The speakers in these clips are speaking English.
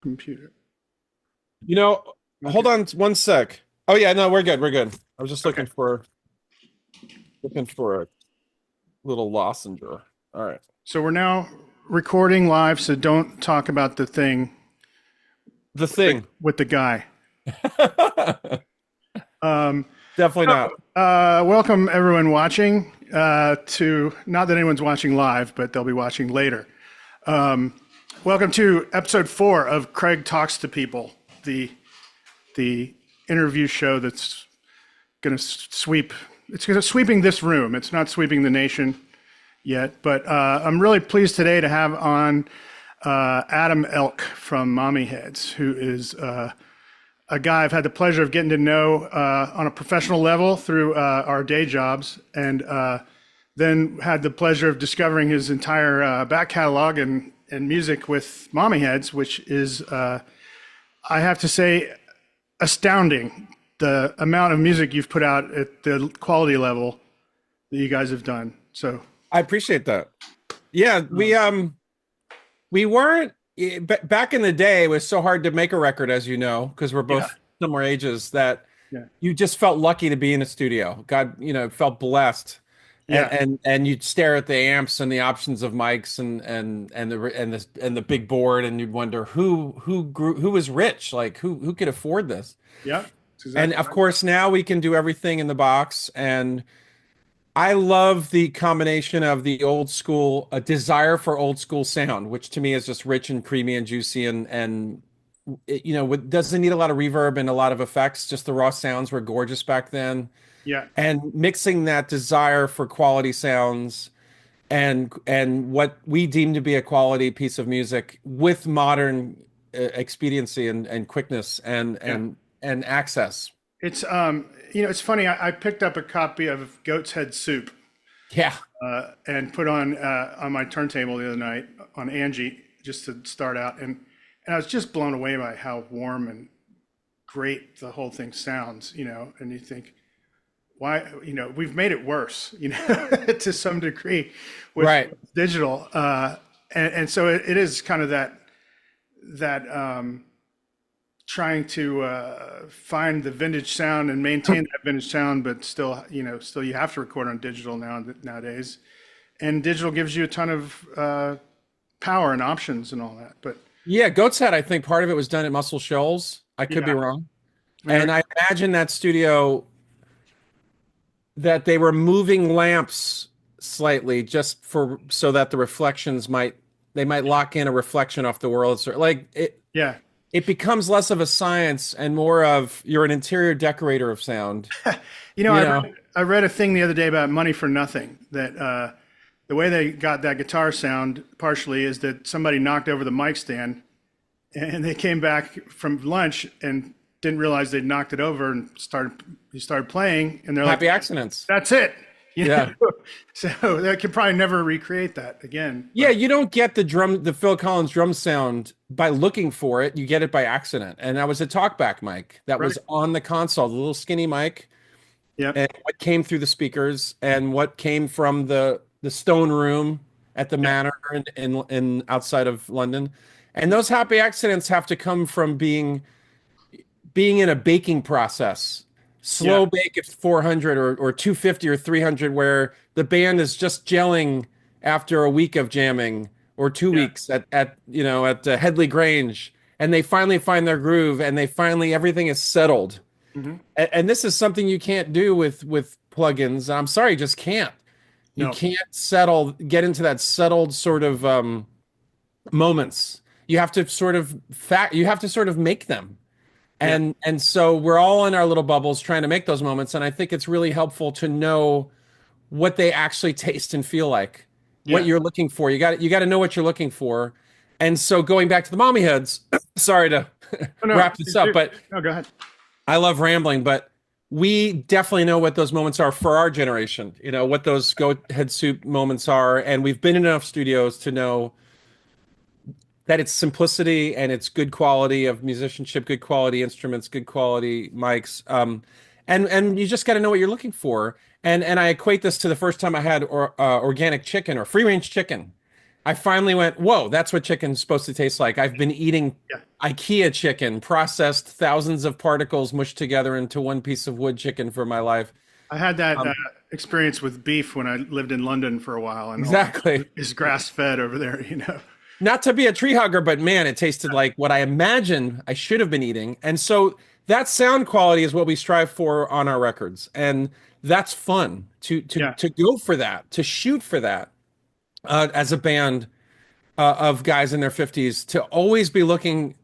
Computer. You know, hold Okay. on one sec. Oh yeah, no, we're good. We're good. I was just Okay. looking for a little lozenge. All right. So we're now recording live, so don't talk about the thing The with the, thing. with the guy. Um, Definitely not. welcome everyone watching to not that anyone's watching live, but they'll be watching later. Um, welcome to episode 4 of Craig Talks to People, the interview show that's going to sweep. It's going to sweeping this room. It's not sweeping the nation yet, but I'm really pleased today to have on Adam Elk from Mommyheads, who is a guy I've had the pleasure of getting to know on a professional level through our day jobs, and then had the pleasure of discovering his entire back catalog and music with Mommyheads, which is, I have to say, astounding. The amount of music you've put out at the quality level that you guys have done. So, I appreciate that. Yeah, we weren't back in the day. It was so hard to make a record, as you know, because we're yeah, both similar ages. That yeah, you just felt lucky to be in a studio. God, felt blessed. And yeah, and you'd stare at the amps and the options of mics and the big board, and you'd wonder who was rich, like who could afford this. yeah. That's And exactly of right. course now we can do everything in the box. And I love the combination of the old school, a desire for old school sound, which to me is just rich and creamy and juicy, and it doesn't need a lot of reverb and a lot of effects. Just the raw sounds were gorgeous back then. Yeah, And mixing that desire for quality sounds and what we deem to be a quality piece of music with modern expediency and quickness and yeah. and and access. It's it's funny. I picked up a copy of Goat's Head Soup Yeah. and put on my turntable the other night on Angie just to start out, and I was just blown away by how warm and great the whole thing sounds. And you think, why? We've made it worse, to some degree with Right. digital, and so it is kind of that trying to find the vintage sound and maintain that vintage sound, but still, still you have to record on digital nowadays, and digital gives you a ton of power and options and all that. But Yeah, Goat's Head, I think part of it was done at Muscle Shoals. I could be yeah, wrong. I And I imagine that studio that they were moving lamps slightly just for so that the reflections might lock in a reflection off the world. So like yeah. it becomes less of a science and more of you're an interior decorator of sound, I you know. read a thing the other day about Money for Nothing that the way they got that guitar sound partially is that somebody knocked over the mic stand, and they came back from lunch and didn't realize they'd knocked it over and started playing, and they're like, Happy accidents. "That's it." You Yeah. know, so they could probably never recreate that again. Yeah, But you don't get the Phil Collins drum sound by looking for it. You get it by accident. And that was a talkback mic that right, was on the console, the little skinny mic, yep, and what came through the speakers and what came from the stone room at the yep, Manor in outside of London. And those happy accidents have to come from being in a baking process, yeah, slow bake at 400 or 250 or 300, where the band is just gelling after a week of jamming or two yeah, weeks at Headley Grange, and they finally find their groove, and they finally everything is settled. hmm, And this is something you can't do with plugins. I'm sorry, you just can't. You no, can't get into that settled sort of moments. You have to sort of make them. yeah, And so we're all in our little bubbles trying to make those moments. And I think it's really helpful to know what they actually taste and feel like, what yeah. you're looking for. You got to know what you're looking for. And so going back to the mommy heads, sorry to Oh, no, wrap this up, but no, go ahead. I love rambling, but we definitely know what those moments are for our generation, what those go head soup moments are. And we've been in enough studios to know that it's simplicity and it's good quality of musicianship, good quality instruments, good quality mics. And you just got to know what you're looking for. And I equate this to the first time I had organic chicken or free range chicken. I finally went, whoa, that's what chicken's supposed to taste like. I've been eating Yeah. IKEA chicken, processed thousands of particles mushed together into one piece of wood chicken for my life. I had that Um, experience with beef when I lived in London for a while, and all exactly. is grass fed over there, you know. Not to be a tree hugger, but man, it tasted like what I imagined I should have been eating. And so that sound quality is what we strive for on our records. And that's fun Yeah. to go for that, to shoot for that as a band of guys in their 50s, to always be looking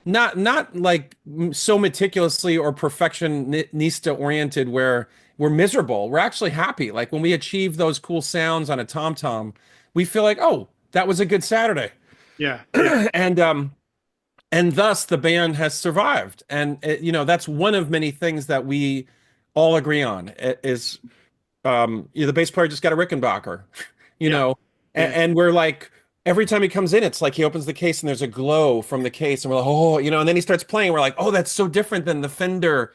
not like so meticulously or perfectionista oriented where we're miserable. We're actually happy. Like when we achieve those cool sounds on a tom tom, we feel like, oh, that was a good Saturday. Yeah. Yeah. And and thus the band has survived. And that's one of many things that we all agree on is the bass player just got a Rickenbacker, you Yeah. know, Yeah. and we're like, every time he comes in, it's like he opens the case and there's a glow from the case, and we're like, oh, and then he starts playing. We're like, oh, that's so different than the Fender,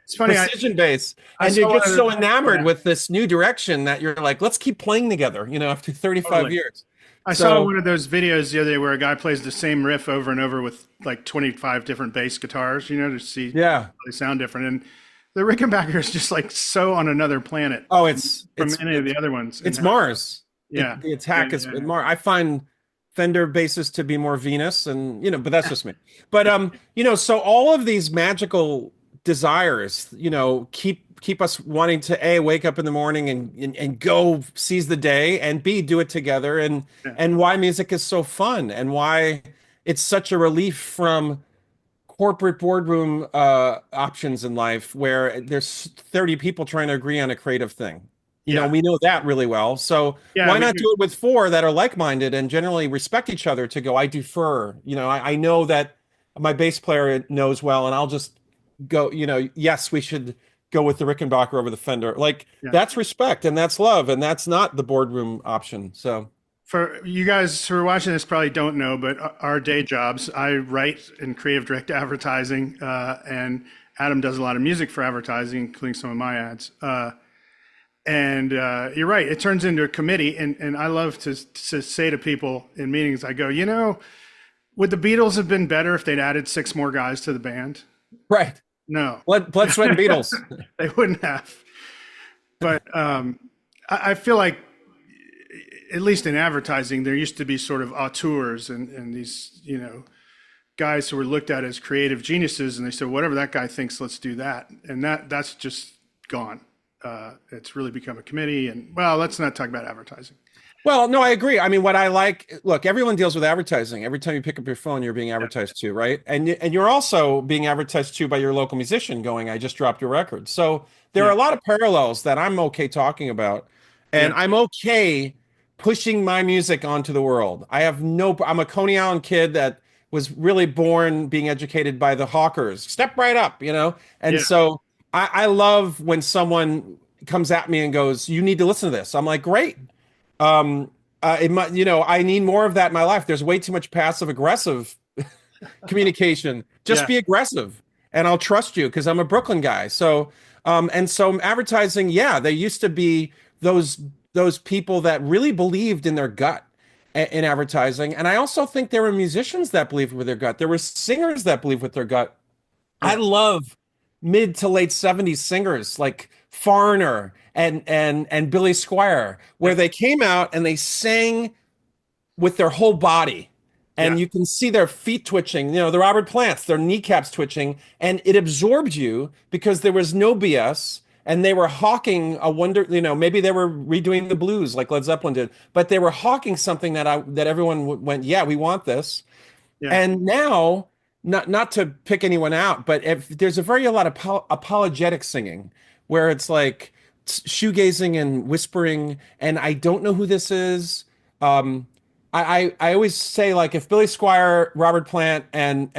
It's funny. precision bass. I And you're saw one just of so the, enamored yeah, with this new direction that you're like, let's keep playing together, after 35 totally. years. I saw So one of those videos the other day where a guy plays the same riff over and over with like 25 different bass guitars, to see how yeah. they sound different. And the Rickenbacker is just like so on another planet Oh, from any of the other ones. And it's Mars. yeah, The yeah, attack is yeah, Mars. I find Fender basses to be more Venus, and but that's just me. But so all of these magical desires, keep us wanting to A, wake up in the morning and go seize the day, and B, do it together, yeah, and why music is so fun, and why it's such a relief from corporate boardroom options in life where there's 30 people trying to agree on a creative thing. yeah, We know that really well. So yeah. why We not do. do it with four that are like-minded and generally respect each other to go, I defer. I know that my bass player knows well, and I'll just go, yes, we should go with the Rickenbacker over the Fender. Like Yeah. that's respect and that's love, and that's not the boardroom option. So For you guys who are watching this, probably don't know, but our day jobs, I write and creative direct advertising, and Adam does a lot of music for advertising, including some of my ads. And you're right, it turns into a committee. And I love to say to people in meetings, I go, would the Beatles have been better if they'd added six more guys to the band? right. No, Blood, sweat, and Beatles. they wouldn't have. But I feel like, at least in advertising, there used to be sort of auteurs and these, guys who were looked at as creative geniuses, and they said, whatever that guy thinks, let's do that. And that's just gone. It's really become a committee. And well, let's not talk about advertising. Well, no, I agree. I mean, what I like, look, everyone deals with advertising. Every time you pick up your phone, you're being Yeah, advertised to, right? And you're also being advertised to by your local musician going, I just dropped your record. So there are yeah, a lot of parallels that I'm okay talking about. yeah, And I'm okay pushing my music onto the world. I'm a Coney Island kid that was really born being educated by the Hawkers. Step right up. And yeah, so I love when someone comes at me and goes, you need to listen to this. I'm like, great. Um, I need more of that in my life. There's way too much passive aggressive communication. Just yeah, be aggressive, and I'll trust you because I'm a Brooklyn guy. So, and so advertising, yeah, there used to be those people that really believed in their gut in advertising, and I also think there were musicians that believed with their gut. There were singers that believed with their gut. I yeah, love mid to late 70s singers like Foreigner and Billy Squire, yeah, where they came out and they sang with their whole body. yeah, And you can see their feet twitching, the Robert Plants, their kneecaps twitching, and it absorbed you because there was no BS. And they were hawking a wonder, maybe they were redoing the blues like Led Zeppelin did, but they were hawking something that everyone went, yeah, we want this. yeah, And now, not to pick anyone out, but if there's a lot of apologetic singing where it's like shoegazing and whispering, and I don't know who this is. I always say, like, if Billy Squire, Robert Plant, and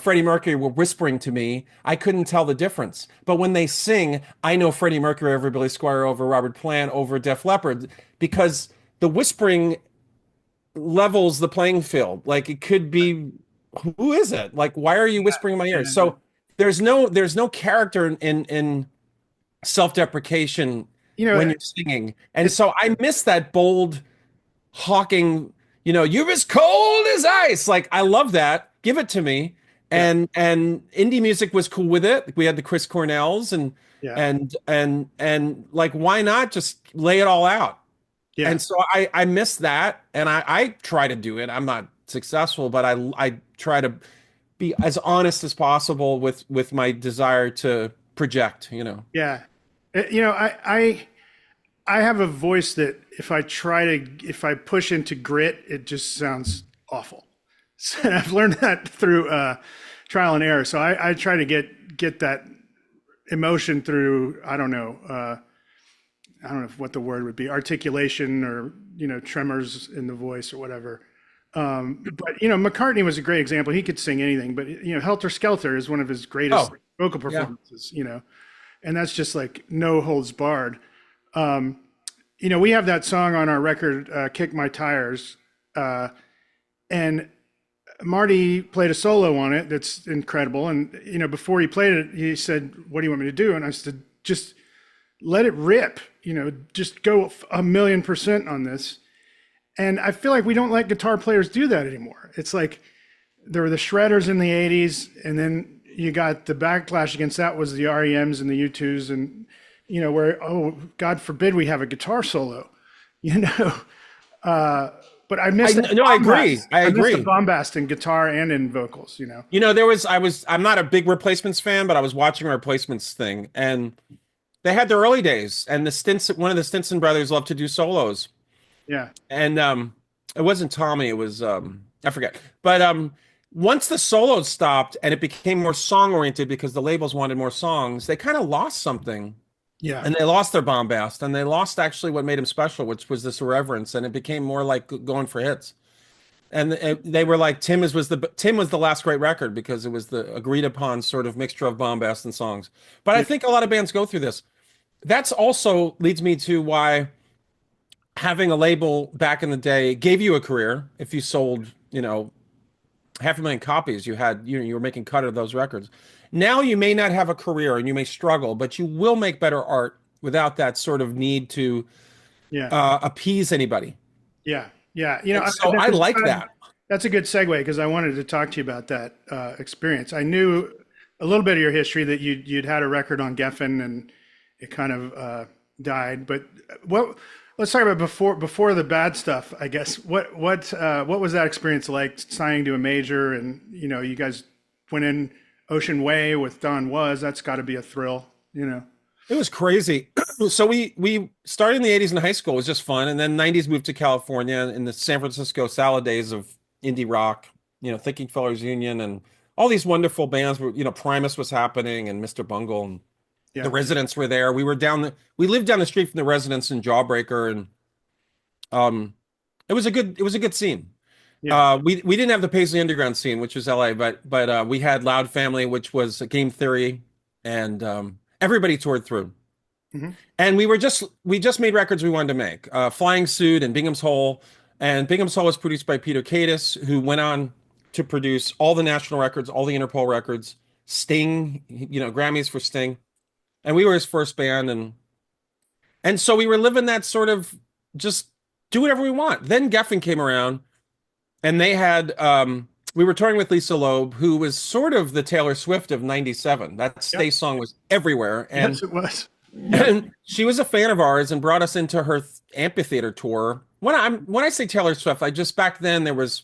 Freddie Mercury were whispering to me, I couldn't tell the difference. But when they sing, I know Freddie Mercury over Billy Squire over Robert Plant over Def Leppard because the whispering levels the playing field. Like it could be, who is it? Like, why are you whispering in my ears? yeah. So there's no character in self-deprecation You know, when you're singing. And so I miss that bold, hawking, you're as cold as ice. Like I love that. Give it to me. Yeah. And indie music was cool with it. We had the Chris Cornells Yeah. and like why not just lay it all out? Yeah. And so I miss that, and I try to do it. I'm not successful, but I try to be as honest as possible with my desire to project. Yeah. I have a voice that if I push into grit, it just sounds awful. So I've learned that through trial and error. So I try to get that emotion through, I don't know what the word would be, articulation or, tremors in the voice or whatever. But, McCartney was a great example. He could sing anything, but, Helter Skelter is one of his greatest Oh, vocal yeah. performances. And that's just like no holds barred. We have that song on our record, Kick My Tires. And Marty played a solo on it that's incredible. And, before he played it, he said, "What do you want me to do?" And I said, "Just let it rip, just go 1,000,000% on this." And I feel like we don't let guitar players do that anymore. It's like there were the shredders in the 80s, and then you got the backlash against that was the REMs and the U2s, and, where, oh, God forbid we have a guitar solo, you know? But I missed the No, I agree. bombast. I missed the agree. bombast in guitar and in vocals. I'm not a big Replacements fan, but I was watching a Replacements thing, and they had their early days, and one of the Stinson brothers loved to do solos. Yeah. And it wasn't Tommy, it was I forget. But once the solos stopped and it became more song oriented because the labels wanted more songs, they kind of lost something. Yeah. And they lost their bombast, and they lost actually what made him special, which was this irreverence, and it became more like going for hits. And they were like Tim was the last great record because it was the agreed upon sort of mixture of bombast and songs. But I Yeah. think a lot of bands go through this. That's also leads me to why having a label back in the day gave you a career. If you sold, 500,000 copies, you were making cut of those records. Now you may not have a career and you may struggle, but you will make better art without that sort of need to Yeah. appease anybody. Yeah. Yeah. And so I like that. That's a good segue because I wanted to talk to you about that experience. I knew a little bit of your history that you'd had a record on Geffen and it kind of died. But let's talk about before the bad stuff. I guess what was that experience like signing to a major and you guys went in Ocean Way with Don Was. That's got to be a thrill. It was crazy. So we started in the 80s in high school. It was just fun. And then 90s moved to California in the San Francisco salad days of indie rock, Thinking Fellers Union and all these wonderful bands were, Primus was happening and Mr. Bungle and the Yeah. Residents were there. We lived down the street from the Residents in Jawbreaker and it was a good scene. Yeah. We didn't have the Paisley Underground scene, which was LA, but we had Loud Family, which was a Game Theory, and everybody toured through. Hmm. And we just made records we wanted to make. Flying Suit and Bingham's Hole. And Bingham's Hole was produced by Peter Cadis, who went on to produce all the national records, all the Interpol records, Sting, Grammys for Sting. And we were his first band, and so we were living that sort of just do whatever we want. Then Geffen came around and they had we were touring with Lisa Loeb, who was sort of the Taylor Swift of '97. That Stay Yep. song was everywhere. And Yes, it was. Yep. and she was a fan of ours and brought us into her amphitheater tour. When I say Taylor Swift, I just back then there was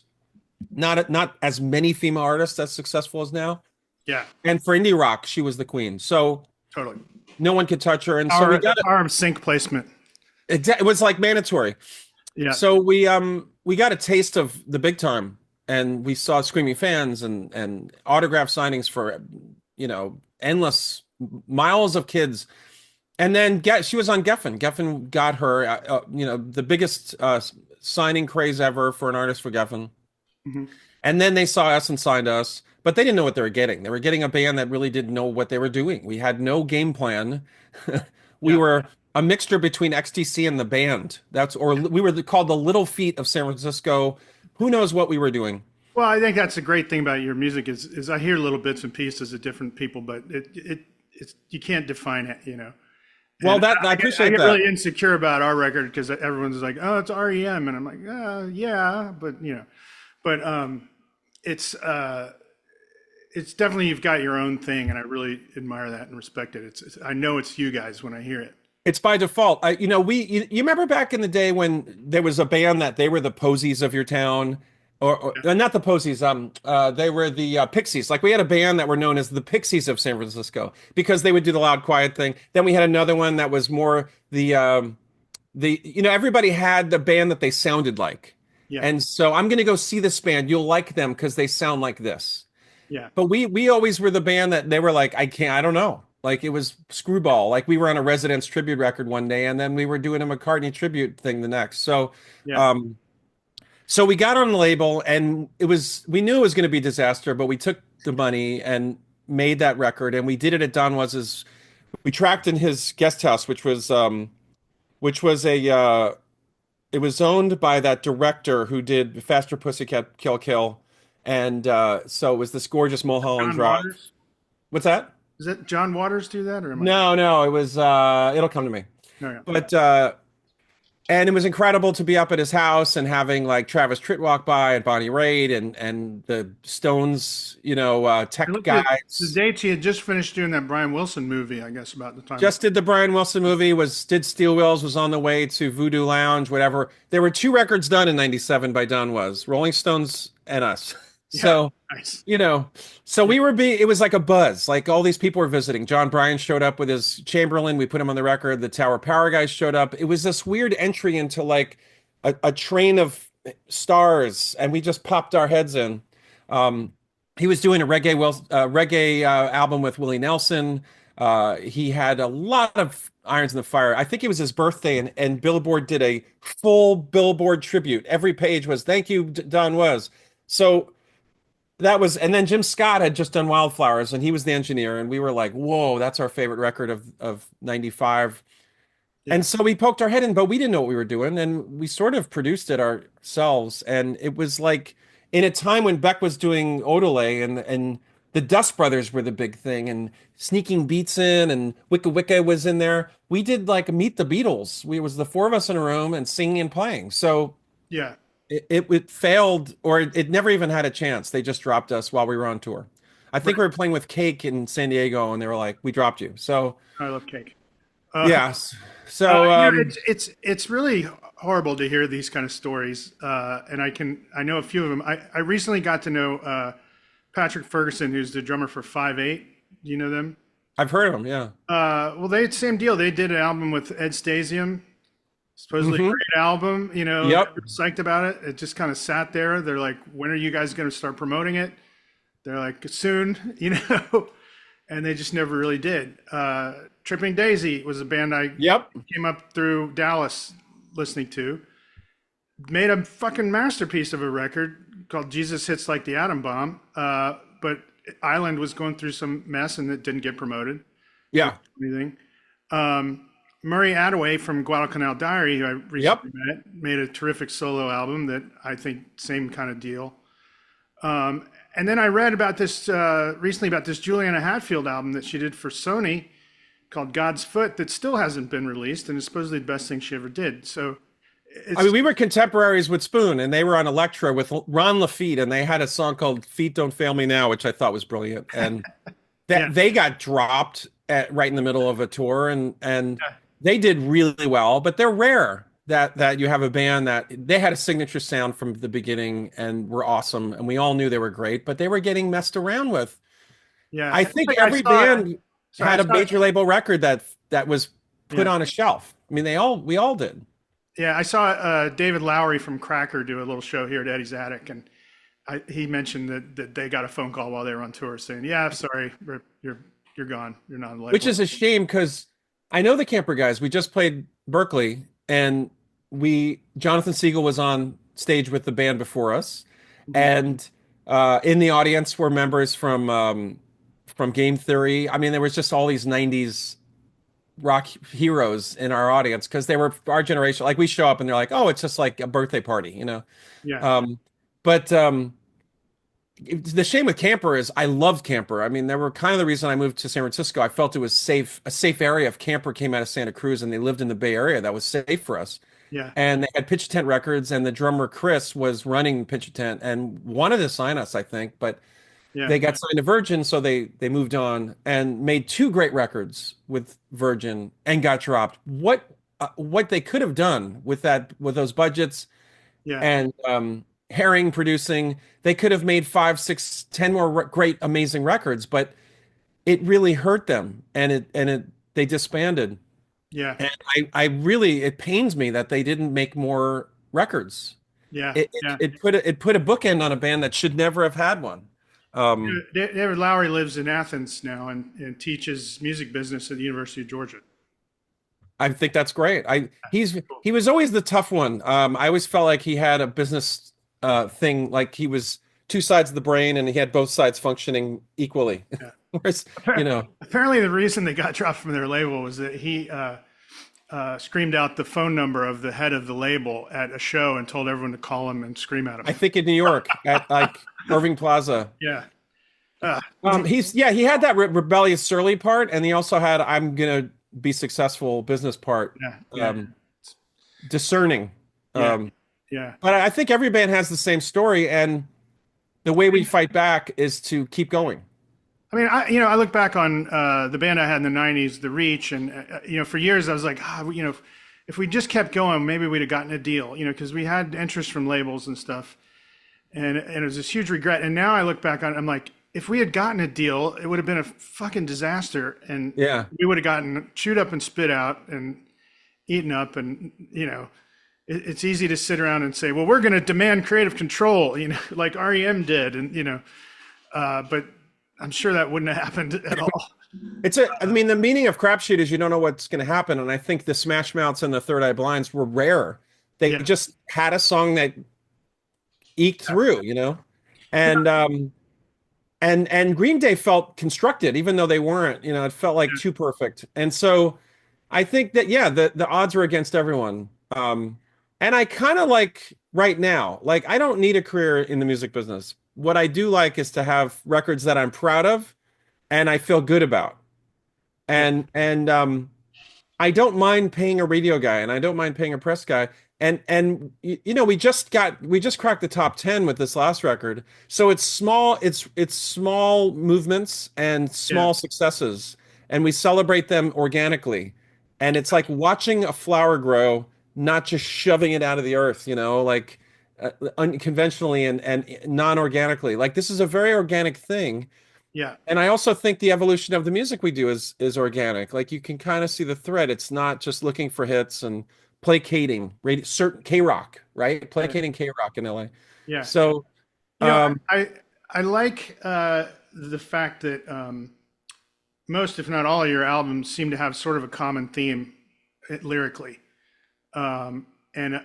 not as many female artists as successful as now. Yeah. And for indie rock, she was the queen. So Totally. no one could touch her. And so Arm sync placement. it was like mandatory. Yeah. So we got a taste of the big time and we saw screaming fans and autograph signings for endless miles of kids. And then she was on Geffen. Geffen got her, the biggest signing craze ever for an artist for Geffen. Hmm. And then they saw us and signed us, but they didn't know what they were getting. They were getting a band that really didn't know what they were doing. We had no game plan. We Yeah. were a mixture between XTC and the band. We were called the Little Feet of San Francisco. Who knows what we were doing? Well, I think that's the great thing about your music is I hear little bits and pieces of different people, but it's you can't define it. Well, And that I I appreciate get that. really insecure about our record because everyone's like, "Oh, it's REM," and I'm like, "Yeah," but but it's definitely you've got your own thing, and I really admire that and respect it. I know it's you guys when I hear it. It's by default. You remember back in the day when there was a band that they were the Posies of your town, or not the Posies. They were the Pixies. Like we had a band that were known as the Pixies of San Francisco because they would do the loud, quiet thing. Then we had another one that was more everybody had the band that they sounded like, Yeah, and so I'm going to go see this band. You'll like them because they sound like this. yeah, But we always were the band that they were like, I don't know. Like it was screwball. Like we were on a Residents tribute record one day, and then we were doing a McCartney tribute thing the next. yeah. Um, so we got on the label, and we knew it was going to be disaster, but we took the money and made that record, and we did it at Don Was's. We tracked in his guest house, which was a it was owned by that director who did Faster Pussycat Kill Kill, and so it was this gorgeous Mulholland John Drive. Waters. What's that? Is that John Waters do that, or am I? No, it was it'll come to me. No, no. But and it was incredible to be up at his house and having like Travis Tritt walk by and Bonnie Raitt and the Stones, I tech looked at the guys. dates. He had just finished doing that Brian Wilson movie, I guess, about the time. Just did the Brian Wilson movie, did Steel Wheels, was on the way to Voodoo Lounge, whatever. There were two records done in '97 by Don Was, Rolling Stones and us. Yeah, So nice. you know, so Yeah, it was like a buzz. Like all these people were visiting. John Bryan showed up with his Chamberlain. We put him on the record. The Tower Power guys showed up. It was this weird entry into like a train of stars, and we just popped our heads in. Um, he was doing a reggae album with Willie Nelson. He had a lot of irons in the fire. I think it was his birthday, and Billboard did a full Billboard tribute. Every page was "Thank you, Don Was." So and then Jim Scott had just done Wildflowers, and he was the engineer, and we were like, "Whoa, that's our favorite record of '95." yeah, And so we poked our head in, but we didn't know what we were doing, and we sort of produced it ourselves. And it was like in a time when Beck was doing Odelay, and the Dust Brothers were the big thing, and Sneaking Beats in, and Wicca Wicca was in there. We did like Meet the Beatles. We It was the four of us in a room and singing and playing. So yeah. it failed, or it never even had a chance. They just dropped us while we were on tour. I think we Right. were playing with Cake in San Diego, and they were like, "We dropped you." So I love cake. Uh, yes, so it's really horrible to hear these kind of stories, and I know a few of them. I recently got to know Patrick Ferguson, who's the drummer for 5/8. Do you know them? I've heard of them. Yeah. Well, they same deal. They did an album with Ed Stasium, supposedly a Hmm. great album. Yep. Psyched about it. It just kind of sat there. They're like, "When are you guys going to start promoting it?" They're like, "Soon," and they just never really did. Tripping Daisy was a band I Yep. came up through Dallas listening to. Made a fucking masterpiece of a record called Jesus Hits Like the Atom Bomb. But Island was going through some mess and it didn't get promoted or Yeah. anything. Murray Attaway from Guadalcanal Diary, who I Yep. recently met, made a terrific solo album that I think same kind of deal. And then I read about this recently about this Juliana Hatfield album that she did for Sony called God's Foot that still hasn't been released and is supposedly the best thing she ever did. So I it's mean, we were contemporaries with Spoon, and they were on Elektra with Ron Laffitte, and they had a song called "Feet Don't Fail Me Now," which I thought was brilliant. And yeah, that they got dropped right in the middle of a tour, and they did really well. But they're rare that you have a band that they had a signature sound from the beginning and were awesome, and we all knew they were great, but they were getting messed around with. yeah. I It's think like every band I had a saw, major label record that was put yeah, on a shelf. I mean, we all did. yeah. I saw David Lowery from Cracker do a little show here at Eddie's Attic, and he mentioned that they got a phone call while they were on tour saying, "Yeah, sorry, you're gone. You're not on the Which label." is a shame because I know the Camper Guys. We just played Berkeley, and Jonathan Siegel was on stage with the band before us, Mhm. and in the audience were members from Game Theory. I mean, there was just all these '90s rock heroes in our audience because they were our generation. Like we show up and they're like, "Oh, it's just like a birthday party," you know. Yeah, Um, but the shame with Camper is I loved Camper. I mean, they were kind of the reason I moved to San Francisco. I felt it was safe, a safe area. If Camper came out of Santa Cruz and they lived in the Bay Area, that was safe for us. Yeah. And they had Pitch Tent Records, and the drummer Chris was running Pitch Tent and wanted to sign us, I think, but Yeah. they got signed to Virgin, so they moved on and made two great records with Virgin and got dropped. What they could have done with those budgets Yeah. and Herring producing, they could have made 5, 6, 10 more great, amazing records, but it really hurt them, and it they disbanded. Yeah. And I really, it pains me that they didn't make more records. Yeah. It Yeah. it put a bookend on a band that should never have had one. Um, David Lowery lives in Athens now and teaches music business at the University of Georgia. I think that's great. He was always the tough one. I always felt like he had a business thing, like he was two sides of the brain and he had both sides functioning equally. Yeah. Whereas, you know, Apparently, the reason they got dropped from their label was that he screamed out the phone number of the head of the label at a show and told everyone to call him and scream at him. I think in New York at like Irving Plaza. Yeah. He had that rebellious surly part, and he also had I'm gonna be successful business part. Yeah. Yeah. Discerning. Yeah. Yeah. But I think every band has the same story, and the way we fight back is to keep going. I mean, I look back on the band I had in the '90s, The Reach, and for years I was like, if we just kept going, maybe we'd have gotten a deal, because we had interest from labels and stuff, and it was this huge regret. And now I look back on it, I'm like, if we had gotten a deal, it would have been a fucking disaster, and Yeah. we would have gotten chewed up and spit out and eaten up, and it's easy to sit around and say, well, we're going to demand creative control, like REM did, and but I'm sure that wouldn't have happened at all. I mean, the meaning of crapshoot is you don't know what's going to happen. And I think the Smash Mouths and the Third Eye Blinds were rare. They just had a song that eked through, and Green Day felt constructed, even though they weren't, it felt like too perfect. And so I think that, the odds are against everyone. And I kind of like right now, like I don't need a career in the music business. What I do like is to have records that I'm proud of and I feel good about. And I don't mind paying a radio guy and I don't mind paying a press guy. And we just cracked the top 10 with this last record. So it's small movements and small successes, and we celebrate them organically. And it's like watching a flower grow, not just shoving it out of the earth, like unconventionally and non-organically. Like this is a very organic thing. Yeah. And I also think the evolution of the music we do is organic. Like you can kind of see the thread. It's not just looking for hits and placating certain K-rock, right? Placating K-rock in LA. Yeah. So I like the fact that most, if not all, of your albums seem to have sort of a common theme lyrically. And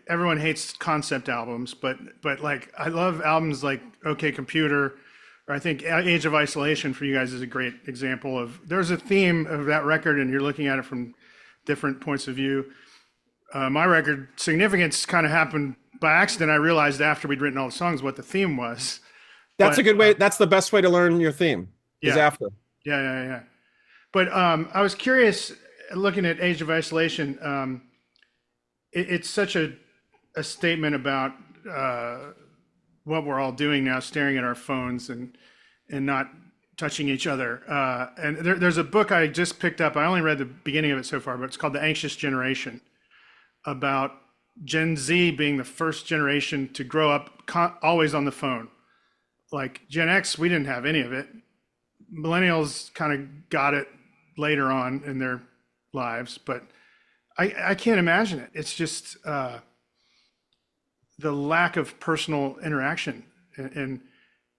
everyone hates concept albums, but like I love albums like OK Computer, or I think Age of Isolation for you guys is a great example of there's a theme of that record and you're looking at it from different points of view. My record Significance kind of happened by accident. I realized after we'd written all the songs what the theme was. That's a good way. That's the best way to learn your theme is after. Yeah. But I was curious, looking at Age of Isolation, it's such a statement about what we're all doing now, staring at our phones and not touching each other. And there's a book I just picked up. I only read the beginning of it so far, but it's called The Anxious Generation, about Gen Z being the first generation to grow up always on the phone. Like Gen X, we didn't have any of it. Millennials kind of got it later on in their lives, but I can't imagine it. It's just the lack of personal interaction. And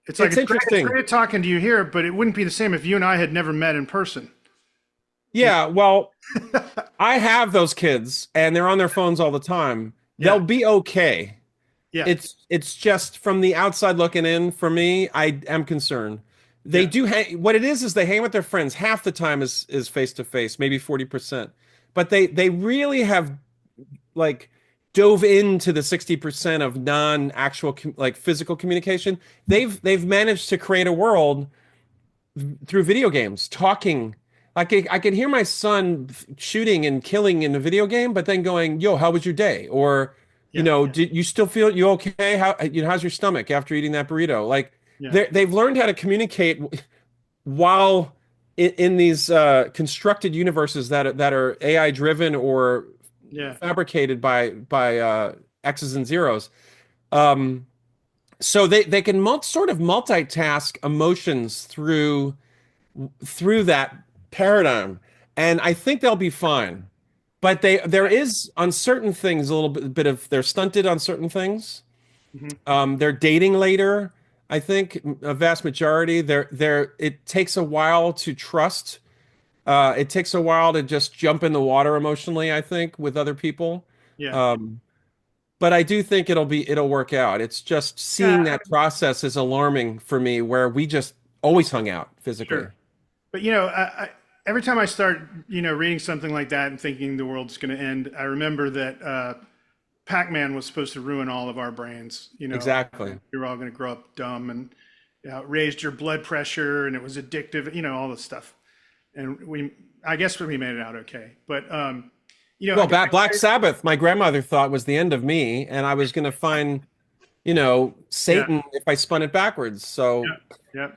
it's like, it's great talking to you here, but it wouldn't be the same if you and I had never met in person. Yeah, well, I have those kids and they're on their phones all the time. They'll be okay. Yeah. It's just from the outside looking in, for me, I am concerned. They do hang, what it is they hang with their friends. Half the time is face to face, maybe 40%. But they really have like dove into the 60% of non-actual like physical communication. They've managed to create a world through video games, talking. Like I could hear my son shooting and killing in a video game, but then going, "Yo, how was your day?" Or, Yeah. did you still feel you okay? How's your stomach after eating that burrito? Like Yeah. they've learned how to communicate while in these constructed universes that are AI driven or Yeah. fabricated by X's and zeros. Um, so they can sort of multitask emotions through that paradigm, and I think they'll be fine. But there is on certain things a little bit of they're stunted on certain things. Hmm. They're dating later. I think a vast majority. It takes a while to trust. It takes a while to just jump in the water emotionally, I think, with other people. Yeah. Um, but I do think it'll work out. It's just Yeah. seeing that process is alarming for me, where we just always hung out physically. Sure. But every time I start, reading something like that and thinking the world's going to end, I remember that Pac-Man was supposed to ruin all of our brains. Exactly. We were all going to grow up dumb, and it raised your blood pressure, and it was addictive. All this stuff. And I guess we made it out okay. But Well, Black Sabbath, my grandmother thought was the end of me, and I was going to find, yeah, Satan if I spun it backwards. So, yeah, yeah.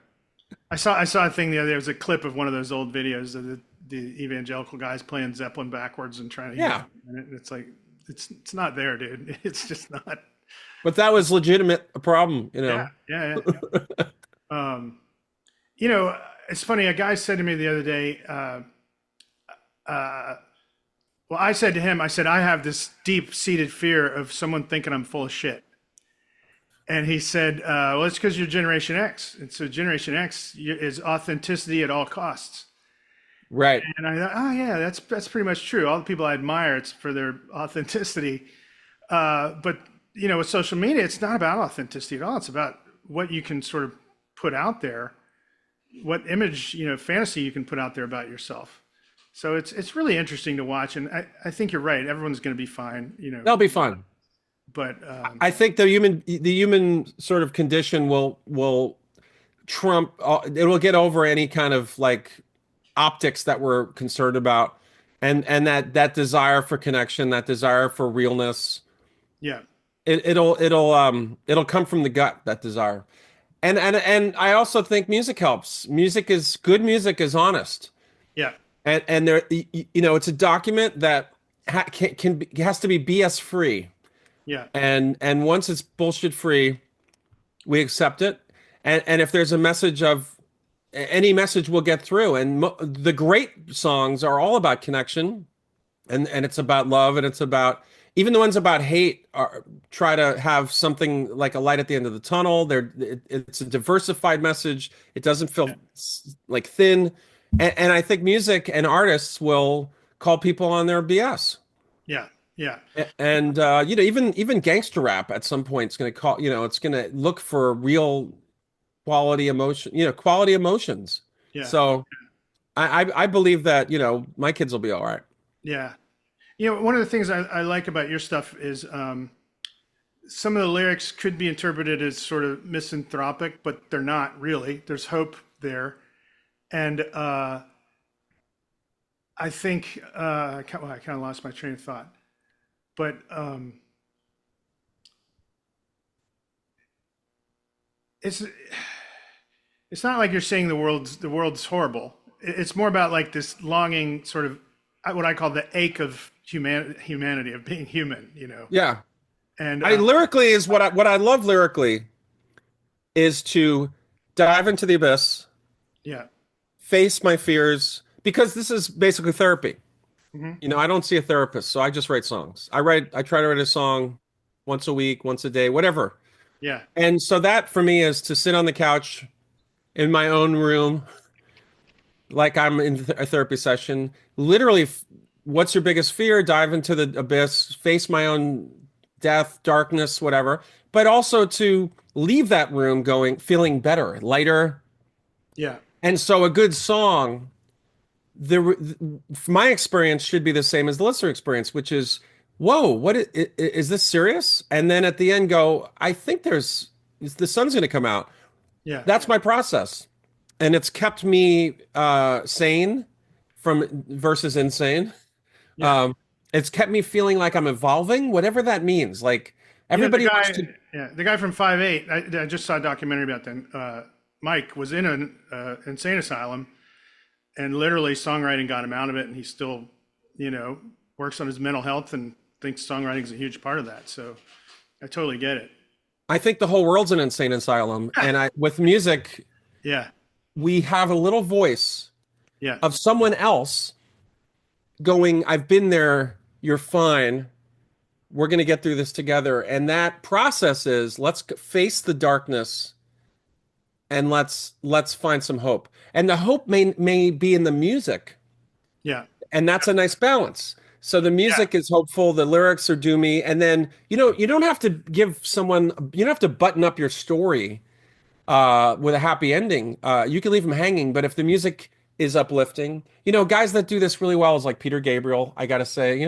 I saw a thing the other day. It was a clip of one of those old videos of the evangelical guys playing Zeppelin backwards and trying to yeah, and it's like it's not there, dude. It's just not. but that was legitimate a problem. Yeah, yeah, yeah. Um, it's funny. A guy said to me the other day. Uh, well, I said to him, I said I have this deep-seated fear of someone thinking I'm full of shit. And he said, well, it's because you're Generation X. And so Generation X is authenticity at all costs. Right. And I thought, oh yeah, that's pretty much true. All the people I admire, it's for their authenticity. But with social media, it's not about authenticity at all. It's about what you can sort of put out there, what image, fantasy you can put out there about yourself. So it's really interesting to watch. And I think you're right. Everyone's going to be fine, That'll be fun. but I think the human sort of condition will trump. It will get over any kind of like optics that we're concerned about, and that desire for connection, that desire for realness. yeah, It'll come from the gut, that desire. And I also think music helps. Good music is honest. yeah, And there, it's a document that has to be BS free. yeah, And once it's bullshit free, we accept it. And if there's a message of any message will get through. And the great songs are all about connection, and it's about love, and it's about even the ones about hate try to have something like a light at the end of the tunnel. It's a diversified message. It doesn't feel like thin. And I think music and artists will call people on their BS. yeah, yeah, And even gangster rap at some point is going to it's going to look for real quality emotion, quality emotions. yeah, So I believe that, my kids will be all right. yeah. One of the things I like about your stuff is some of the lyrics could be interpreted as sort of misanthropic, but they're not really. There's hope there. And I think I kind of lost my train of thought, but it's it's not like you're saying the world's horrible. It's more about like this longing, sort of what I call the ache of humanity, of being human. Yeah. And I lyrically is what I love lyrically is to dive into the abyss, yeah, face my fears, because this is basically therapy. hmm, I don't see a therapist, so I just write songs. I try to write a song once a week, once a day, whatever. yeah, And so that for me is to sit on the couch in my own room, like I'm in a therapy session. Literally, what's your biggest fear? Dive into the abyss, face my own death, darkness, whatever. But also to leave that room feeling better, lighter. yeah, And so a good song, my experience should be the same as the listener experience, which is whoa, is this serious? And then at the end go, I think the sun's going to come out. Yeah, That's my process. And it's kept me sane from versus insane. yeah, Um, it's kept me feeling like I'm evolving, whatever that means. Like yeah. everybody wants to, The guy from 5'8". I just saw a documentary about them. Mike was in an insane asylum, and literally songwriting got him out of it, and he still, you know, works on his mental health and thinks songwriting is a huge part of that. So I totally get it. I think the whole world's an insane asylum. And with music, Yeah, we have a little voice yeah, of someone else going, I've been there, you're fine. We're going to get through this together. And that process is let's face the darkness and let's find some hope. And the hope may be in the music, yeah, and that's a nice balance. So the yeah. music is hopeful, the lyrics are doomy, and then you don't have to you don't have to button up your story with a happy ending. You can leave them hanging, but if the music is uplifting, guys that do this really well is like Peter Gabriel. I gotta say,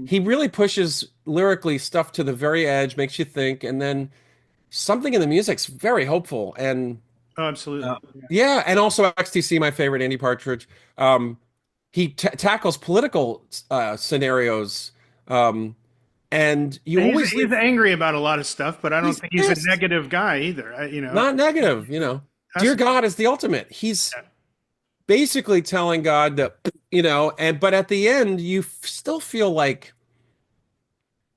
he really pushes lyrically stuff to the very edge, makes you think, and then something in the music's very hopeful. And Oh, absolutely. yeah, and also XTC, my favorite, Andy Partridge. He tackles political scenarios, um, and you always He's leave. angry about a lot of stuff, but I don't He's think he's a pissed. negative guy either. Not negative, That's, Dear God is the ultimate. He's basically telling God that, but at the end, you still feel like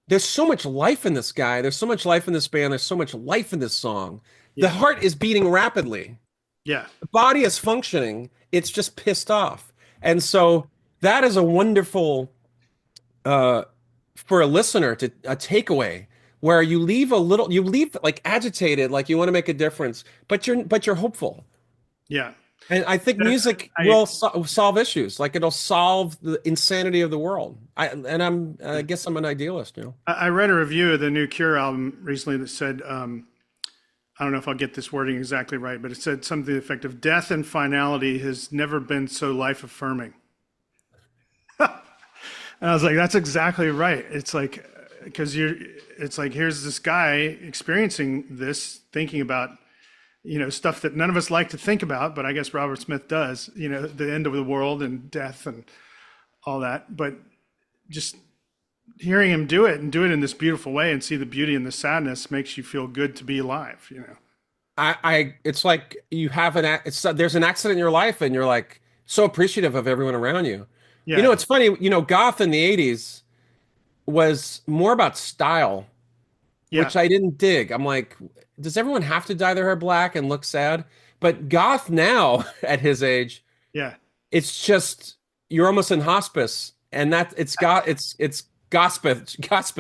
there's so much life in this guy. There's so much life in this band. There's so much life in this song. The yeah, heart is beating rapidly. yeah, The body is functioning. It's just pissed off. And so that is a wonderful, uh, for a listener to a takeaway where you leave like agitated, like you want to make a difference, but you're hopeful. yeah. And I think music I will solve issues. Like it'll solve the insanity of the world. I guess I'm an idealist. I read a review of the new Cure album recently that said, I don't know if I'll get this wording exactly right, but it said something to the effect of death and finality has never been so life affirming. And I was like, that's exactly right. It's like, because it's like, here's this guy experiencing this, thinking about, stuff that none of us like to think about, but I guess Robert Smith does, the end of the world and death and all that. But just hearing him do it and do it in this beautiful way and see the beauty and the sadness makes you feel good to be alive. It's like you have there's an accident in your life and you're like so appreciative of everyone around you. Yeah. It's funny, goth in the 80s was more about style, Yeah. which I didn't dig. I'm like, does everyone have to dye their hair black and look sad? But goth now at his age, Yeah. it's just you're almost in hospice and that it's gospel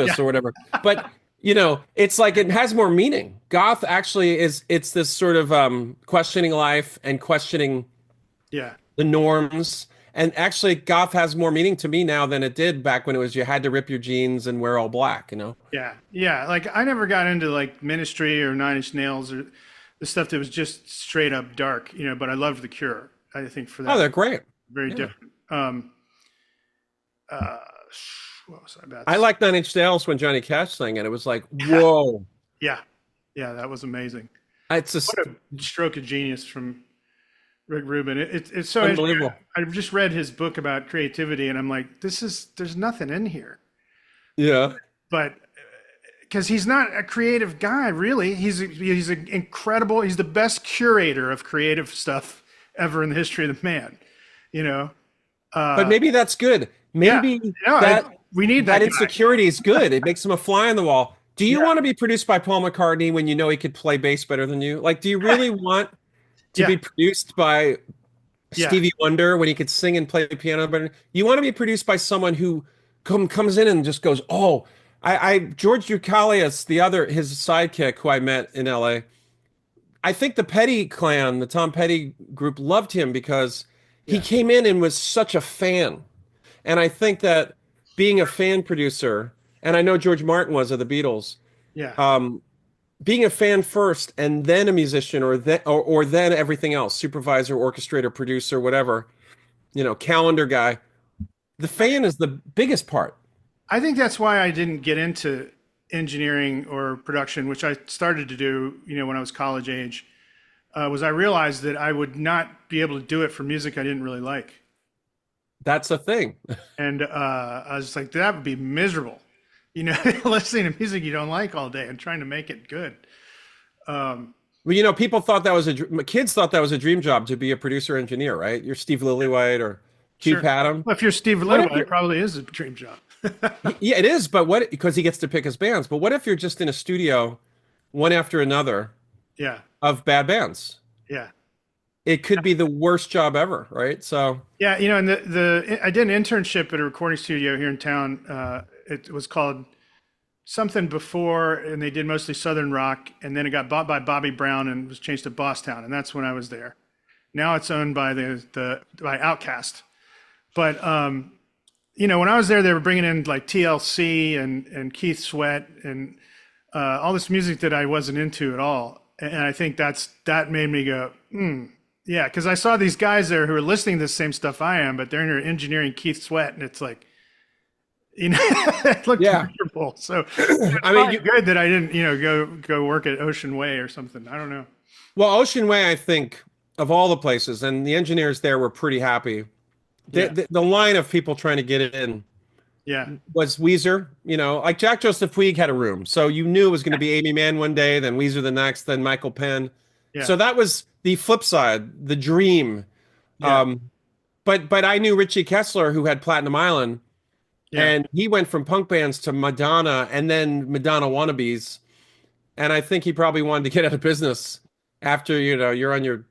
Yeah. or whatever. But it's like it has more meaning. Goth actually it's this sort of questioning life and questioning Yeah. the norms. And actually, goth has more meaning to me now than it did back when it was you had to rip your jeans and wear all black. Yeah. Yeah. Like I never got into like Ministry or Nine Inch Nails or the stuff that was just straight up dark, but I loved The Cure. I think for Oh, that, they're great. very Yeah. different. Uh, what was I about to I say? like Nine Inch Nails when Johnny Cash sang it. It was like, whoa. Yeah. Yeah. That was amazing. It's What just a stroke of genius from Rick Rubin. It's so interesting. unbelievable. I just read his book about creativity, and I'm like, there's nothing in here. Yeah. But because he's not a creative guy, really, he's an incredible. He's the best curator of creative stuff ever in the history of the man. You know. But maybe that's good. Yeah. Maybe No, we need that that guy. insecurity is good. It makes him a fly on the wall. Do you Yeah. want to be produced by Paul McCartney when you know he could play bass better than you? Like, do you really want to Yeah. be produced by Yeah. Stevie Wonder when he could sing and play the piano better? You want to be produced by someone who comes in and just goes, "Oh, George Dukalius, his sidekick who I met in LA. I think the Petty clan, the Tom Petty group, loved him because he Yeah. came in and was such a fan. And I think that being a fan producer, and I know George Martin was of the Beatles, Yeah. being a fan first and then a musician or then everything else, supervisor, orchestrator, producer, whatever, calendar guy. The fan is the biggest part. I think that's why I didn't get into engineering or production, which I started to do, when I was college age. Was I realized that I would not be able to do it for music I didn't really like, That's a thing. and I was like, that would be miserable, listening to music you don't like all day and trying to make it good. Um, Well, people thought that was kids thought that was a dream job to be a producer engineer, right? You're Steve Lillywhite or Keith sure. Haddam. Well, if you're Steve What if Lillywhite, it probably is a dream job. yeah, it is, but what because he gets to pick his bands. But what if you're just in a studio, one after another Yeah, of bad bands? yeah. It could be the worst job ever, right? So Yeah, and I did an internship at a recording studio here in town. It was called something before, and they did mostly Southern rock, and then it got bought by Bobby Brown and was changed to Bosstown, and that's when I was there. Now it's owned by by Outkast. But when I was there, they were bringing in like TLC and Keith Sweat and all this music that I wasn't into at all, and I think that made me go, yeah, because I saw these guys there who are listening to the same stuff I am, but they're in there engineering Keith Sweat, and it's like, it looked yeah. miserable. So it's I mean, good that I didn't, go work at Ocean Way or something. I don't know. well, Ocean Way, I think of all the places, and the engineers there were pretty happy. Yeah, The line of people trying to get it in yeah, was Weezer. Like Jack Joseph Puig had a room, so you knew it was going to be Amy Mann one day, then Weezer the next, then Michael Penn. yeah, So that was the flip side, the dream. yeah, But I knew Richie Kessler, who had Platinum Island, yeah, and he went from punk bands to Madonna and then Madonna wannabes. And I think he probably wanted to get out of business after, you're on your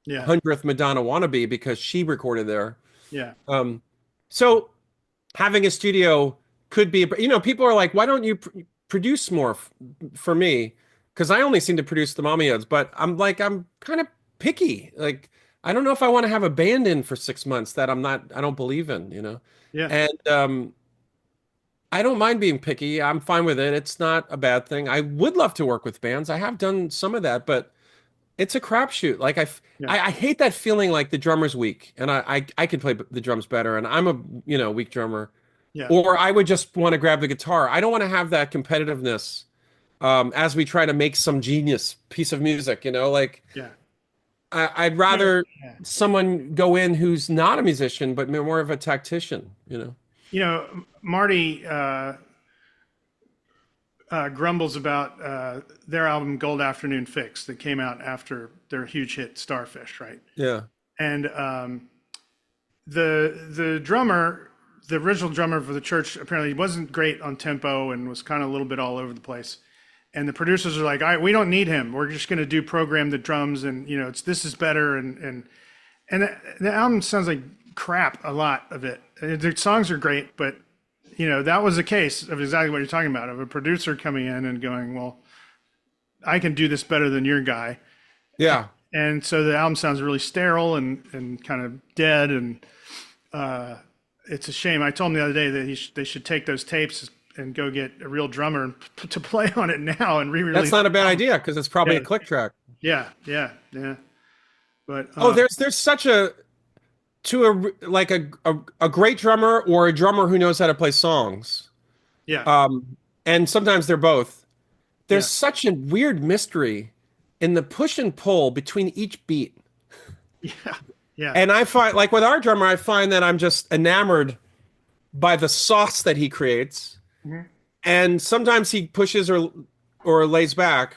yeah, 100th Madonna wannabe because she recorded there. yeah, So having a studio could be, people are like, why don't you produce more for me? Because I only seem to produce the Mommyheads, but I'm kind of picky. Like, I don't know if I want to have a band in for 6 months that I don't believe in. yeah, And I don't mind being picky. I'm fine with it. It's not a bad thing. I would love to work with bands. I have done some of that, but it's a crapshoot. Like yeah, I hate that feeling like the drummer's weak and I can play the drums better and I'm a weak drummer. yeah, Or I would just want to grab the guitar. I don't want to have that competitiveness as we try to make some genius piece of music, like yeah, I'd rather yeah. someone go in who's not a musician, but more of a tactician. Marty grumbles about their album Gold Afternoon Fix that came out after their huge hit Starfish, right? Yeah. And the drummer, the original drummer for the church, apparently wasn't great on tempo and was kind of a little bit all over the place. And the producers are like, all right, we don't need him. We're just going to program the drums, and this is better. And the album sounds like crap, a lot of it. The songs are great, but that was a case of exactly what you're talking about, of a producer coming in and going, well, I can do this better than your guy. Yeah. And so the album sounds really sterile and kind of dead. And it's a shame. I told him the other day that they should take those tapes and go get a real drummer to play on it now and re-release. That's not a bad idea because it's probably a click track. Yeah, yeah, yeah. But there's such a great drummer or a drummer who knows how to play songs. yeah, And sometimes they're both. There's yeah, such a weird mystery in the push and pull between each beat. yeah, yeah, And I find, like with our drummer, I find that I'm just enamored by the sauce that he creates. Mhm. And sometimes he pushes or lays back,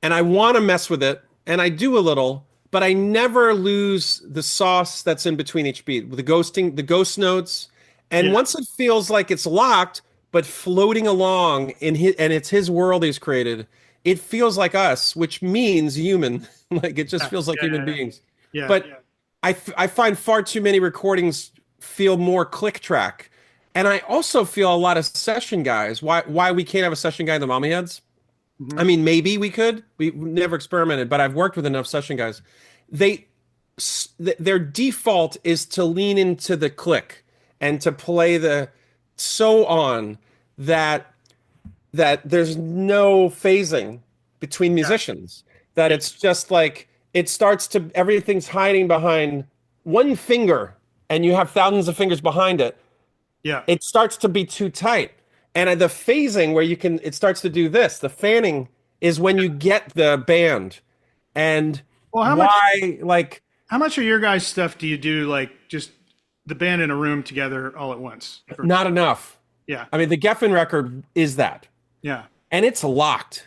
and I want to mess with it, and I do a little, but I never lose the sauce that's in between each beat, the ghost notes. And Yeah. once it feels like it's locked, but floating along and it's his world he's created, it feels like us, which means human. Like it just feels like yeah, human yeah, beings. yeah, But yeah, I find far too many recordings feel more click track. And I also feel a lot of session guys. Why we can't have a session guy in the Mommyheads? mhm, I mean, maybe we could. We've never experimented, but I've worked with enough session guys. Their default is to lean into the click and to play the so on that there's no phasing between musicians. That yeah, it's just like everything's hiding behind one finger, and you have thousands of fingers behind it. Yeah. It starts to be too tight. And the phasing where it starts to do this, the fanning is when you get the band. And Well, why, like, how much of your guys' stuff do you do like just the band in a room together all at once? not enough. Yeah. I mean, the Geffen record is that, Yeah. and it's locked.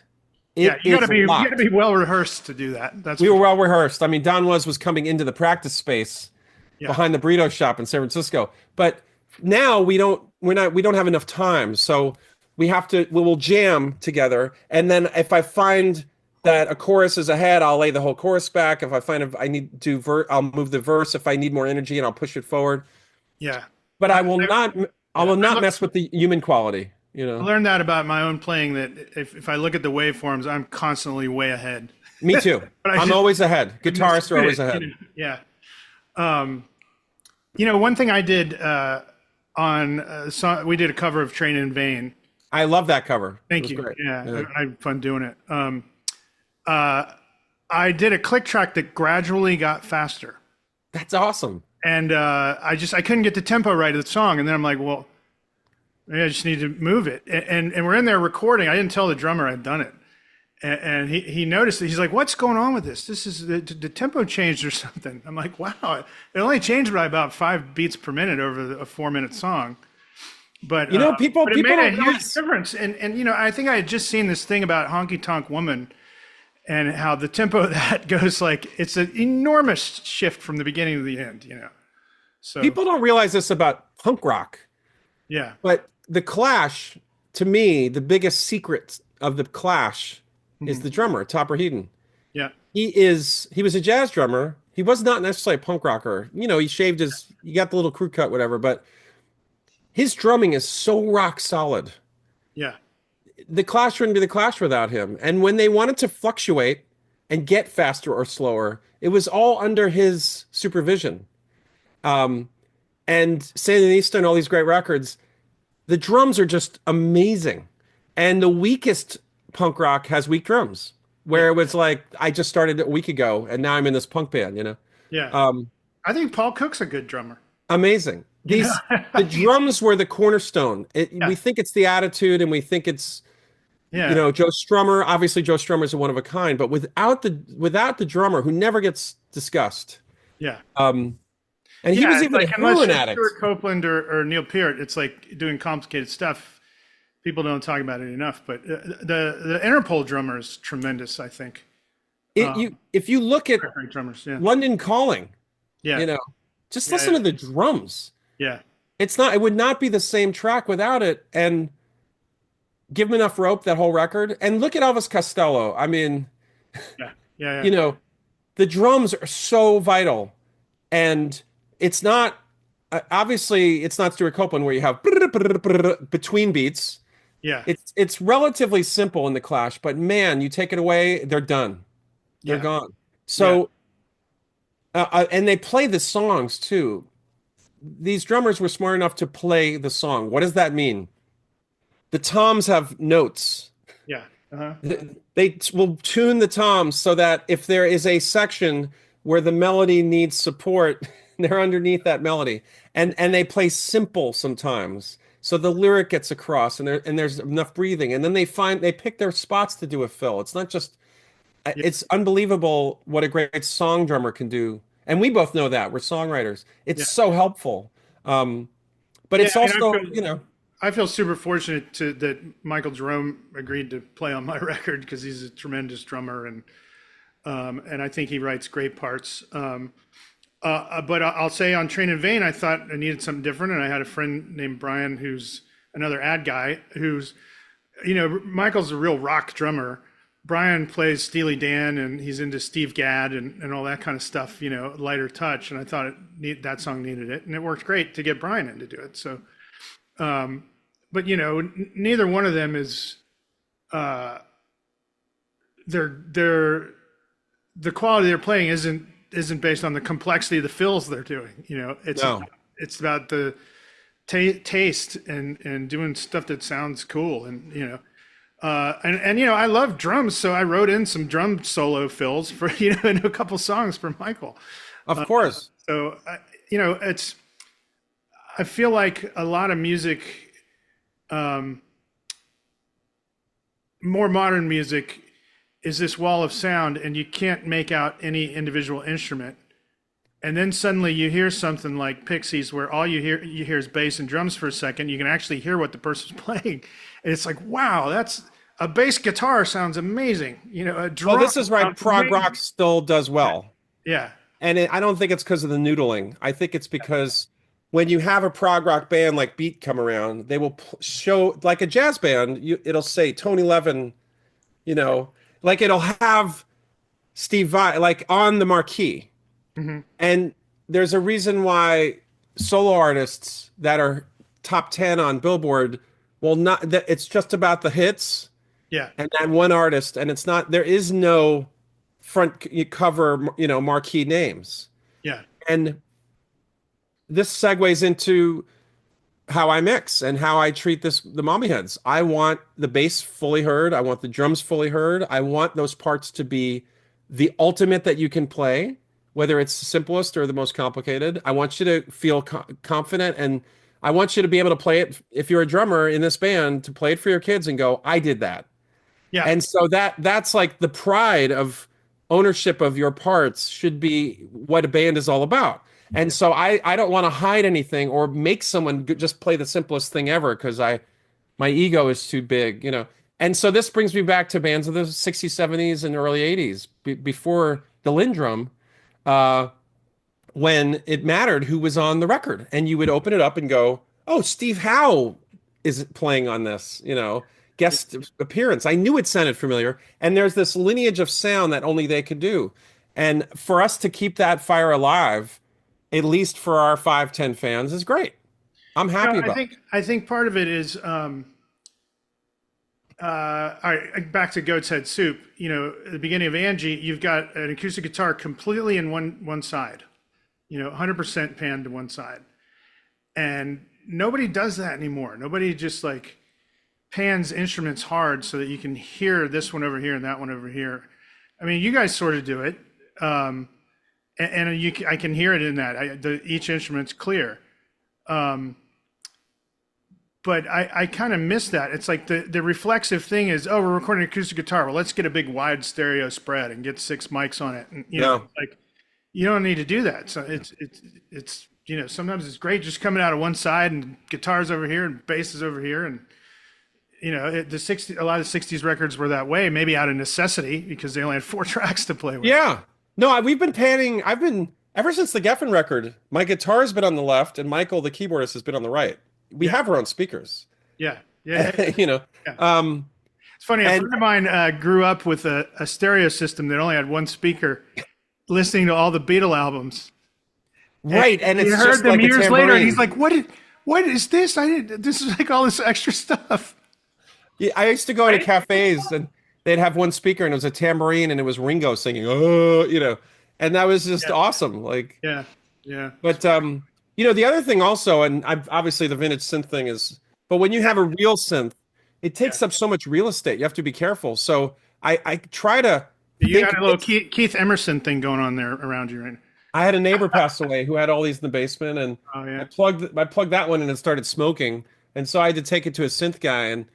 Yeah. It is You gotta locked. be well rehearsed to do that. That's We for were sure. well rehearsed. I mean, Don was coming into the practice space Yeah. behind the burrito shop in San Francisco. But now we don't have enough time. So we will jam together. And then if I find that a chorus is ahead, I'll lay the whole chorus back. If I find if I need to I'll move the verse if I need more energy and I'll push it forward. Yeah. But I, I yeah. will not mess with the human quality, you I know. learned that about my own playing that if I look at the waveforms, I'm constantly way ahead. Me too. But I'm always ahead. Guitarists are always ahead. Yeah. Um, one thing I did on song, we did a cover of Train in Vain. I love that cover. It Thank was you. great. Yeah, I had fun doing it. Uh, I did a click track that gradually got faster, That's awesome. and I couldn't get the tempo right of the song, and then I'm like, well, maybe I just need to move it, and we're in there recording. I didn't tell the drummer I'd done it, and he noticed it. He's like, "What's going on with this? This is the tempo changed or something." I'm like, "Wow, it only changed by about 5 beats per minute over a 4-minute song." But People but it people made a don't huge realize. difference. And I think I had just seen this thing about Honky Tonk Woman and how the tempo of that goes like it's an enormous shift from the beginning to the end. So People don't realize this about punk rock, yeah, but the Clash, to me, the biggest secret of the Clash is the drummer, Topper Headon. yeah, He was a jazz drummer. He was not necessarily a punk rocker. He got the little crew cut, whatever, but his drumming is so rock solid. yeah, The Clash wouldn't be the Clash without him. And when they wanted to fluctuate and get faster or slower, it was all under his supervision. Um, and Sandinista and all these great records, the drums are just amazing. And the weakest punk rock has weak drums, where it was like, I just started a week ago and now I'm in this punk band. yeah. Um, I think Paul Cook's a good drummer. Amazing. The drums were the cornerstone. Yeah. We think it's the attitude and we think it's, Yeah, Joe Strummer. Obviously, Joe Strummer is a one of a kind, but without the drummer who never gets discussed. yeah. And he Yeah, was it's even a like unless heroin you're addict. Stuart Copeland or Neil Peart, it's like doing complicated stuff. People don't talk about it enough, but the Interpol drummer is tremendous. I think If you look at great drummers. Yeah, London Calling, yeah, just Yeah, listen yeah. to the drums. yeah, It would not be the same track without it. And give him enough rope, that whole record. And look at Elvis Costello. I mean, yeah, yeah, you know, the drums are so vital. And it's not, obviously, it's not Stuart Copeland where you have between beats. yeah, It's relatively simple in the Clash, but man, you take it away, they're done. They're yeah. gone. So, and they play the songs too. These drummers were smart enough to play the song. What does that mean? The toms have notes. Yeah. Uh-huh. They will tune the toms so that if there is a section where the melody needs support, they're underneath that melody. And they play simple sometimes. So the lyric gets across and there's enough breathing. And then they pick their spots to do a fill. It's not just it's unbelievable what a great song drummer can do. And we both know that. We're songwriters. It's so helpful. But it's I mean, also, I feel super fortunate that Michael Jerome agreed to play on my record because he's a tremendous drummer and I think he writes great parts. But I'll say on Train in Vain, I thought I needed something different, and I had a friend named Brian who's another ad guy who's, Michael's a real rock drummer. Brian plays Steely Dan, and he's into Steve Gadd and all that kind of stuff, lighter touch. And I thought that song needed it, and it worked great to get Brian in to do it. So, but neither one of them is, they're the quality they're playing isn't based on the complexity of the fills they're doing. It's about the taste and doing stuff that sounds cool and I love drums, so I wrote in some drum solo fills for in a couple songs for Michael. of course. So it's I feel like a lot of music, um, more modern music, is this wall of sound, and you can't make out any individual instrument. And then suddenly you hear something like Pixies, where all you hear is bass and drums for a second. You can actually hear what the person's playing, and it's like, wow, that's a bass guitar sounds amazing. A Well, drum this is right. sounds Prog rock amazing. still does well. Yeah, And I don't think it's because of the noodling. I think it's because when you have a prog rock band like Beat come around, they will show like a jazz band. It'll say Tony Levin, you know, like it'll have Steve Vai like on the marquee. hmm And there's a reason why solo artists that are top 10 on Billboard will not. That it's just about the hits yeah, and that one artist, and it's not. There is no front cover, marquee names. yeah, And this segues into how I mix and how I treat the Mommyheads. I want the bass fully heard. I want the drums fully heard. I want those parts to be the ultimate that you can play, whether it's the simplest or the most complicated. I want you to feel confident, and I want you to be able to play it if you're a drummer in this band to play it for your kids and go, I did that. yeah. And so that's like the pride of ownership of your parts should be what a band is all about. And so I don't want to hide anything or make someone just play the simplest thing ever because my ego is too big. And so this brings me back to bands of the 60s, 70s, and early 80s before the Lindrum, uh, when it mattered who was on the record. And you would open it up and go, oh, Steve Howe is playing on this, guest appearance. I knew it sounded familiar. And there's this lineage of sound that only they could do. And for us to keep that fire alive, at least for our 510 fans, is great. I'm happy I about it. think part of it is all right. Back to Goat's Head Soup. At the beginning of Angie, you've got an acoustic guitar completely in one side. 100% panned to one side, and nobody does that anymore. Nobody just like pans instruments hard so that you can hear this one over here and that one over here. I mean, you guys sort of do it, and I can hear it in that. Each instrument's clear. But I kind of miss that. It's like the reflexive thing is, oh, we're recording acoustic guitar. Well, let's get a big wide stereo spread and get 6 mics on it. And Yeah. like you don't need to do that. So it's sometimes it's great just coming out of one side and guitars over here and bass is over here. And a lot of the 60s records were that way, maybe out of necessity because they only had 4 tracks to play with. Yeah. No, we've been panning. I've been, ever since the Geffen record, my guitar's been on the left and Michael, the keyboardist, has been on the right. We have our own speakers. Yeah. Yeah. you know. Yeah. Um, It's funny. A and friend of mine grew up with a stereo system that only had one speaker, listening to all the Beatle albums. right, and He it's heard just them like a years later, and he's tambourine. like, "What is this? This is like all this extra stuff." Yeah, I used to go to Right? cafes and they'd have one speaker and it was a tambourine and it was Ringo singing, oh, and that was just Yeah. awesome. Like, Yeah. Yeah. but the other thing also, and obviously the vintage synth thing is, but when you have a real synth, it Yeah. takes up so much real estate. You have to be careful. So I try to You think. got a little Keith Emerson thing going on there around you, right? I had a neighbor pass away who had all these in the basement, and Oh I yeah. plugged that one in and started smoking, and so I had to take it to a synth guy, and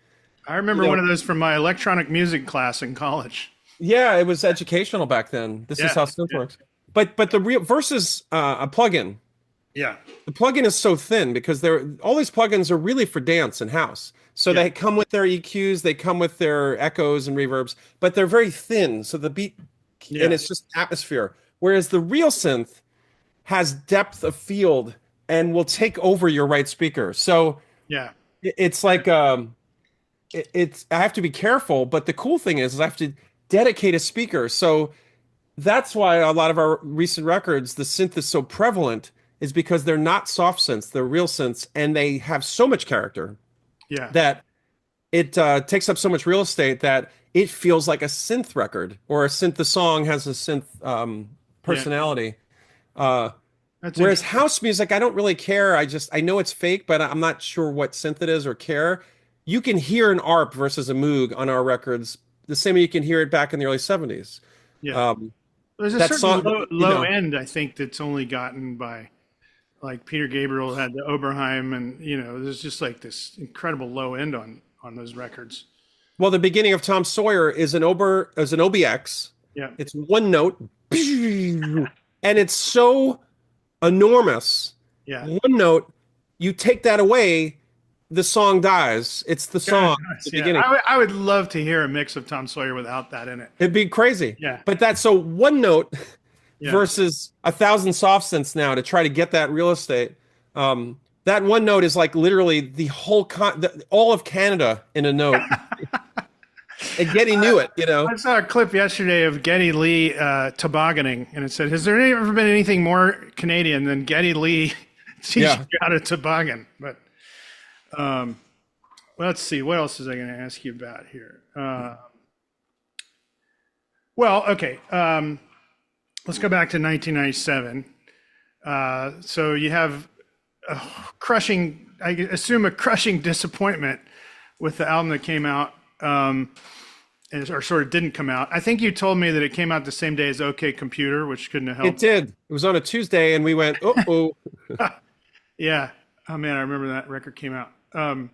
I remember one of those from my electronic music class in college. yeah, it was educational back then. This is Yeah. how synth Yeah. works. But the real versus a plugin. Yeah. The plugin is so thin because all these plugins are really for dance and house. So Yeah. they come with their EQs, they come with their echoes and reverbs, but they're very thin. So the beat Yeah. and it's just atmosphere. Whereas the real synth has depth of field and will take over your right speaker. So Yeah. it's like it's I have to be careful, but the cool thing is I have to dedicate a speaker. So that's why a lot of our recent records, the synth is so prevalent, is because they're not soft synths, they're real synths, and they have so much character Yeah. that it takes up so much real estate that it feels like a synth record or a synth. The song has a synth Yeah. personality. Uh, That's Whereas interesting. house music, I don't really care. I know it's fake, but I'm not sure what synth it is or care. You can hear an ARP versus a Moog on our records the same way you can hear it back in the early 70s. Yeah. Um, There's a that certain song, low end, I think, that's only gotten by Like Peter Gabriel had the Oberheim, and there's just like this incredible low end on those records. Well, the beginning of Tom Sawyer is an OBX. Yeah, It's one note, and it's so enormous. yeah, One note, you take that away, the song dies. It's the yeah. song at the Yeah. beginning. I would love to hear a mix of Tom Sawyer without that in it. It'd be crazy. Yeah, But that's so one note yeah. versus 1,000 soft synths now to try to get that real estate. That one note is like literally the whole all of Canada in a note. And Getty knew it, I saw a clip yesterday of Geddy Lee tobogganing, and it said, "Has there ever been anything more Canadian than Geddy Lee teaching you how to toboggan?" But let's see, what else was I going to ask you about here? Well, okay, let's go back to 1997. So you have a crushing, I assume, a crushing disappointment with the album that came out. Or sort of didn't come out. I think you told me that it came out the same day as OK Computer, which couldn't have helped. It did. It was on a Tuesday, and we went, oh. Yeah. Oh man, I remember that record came out. And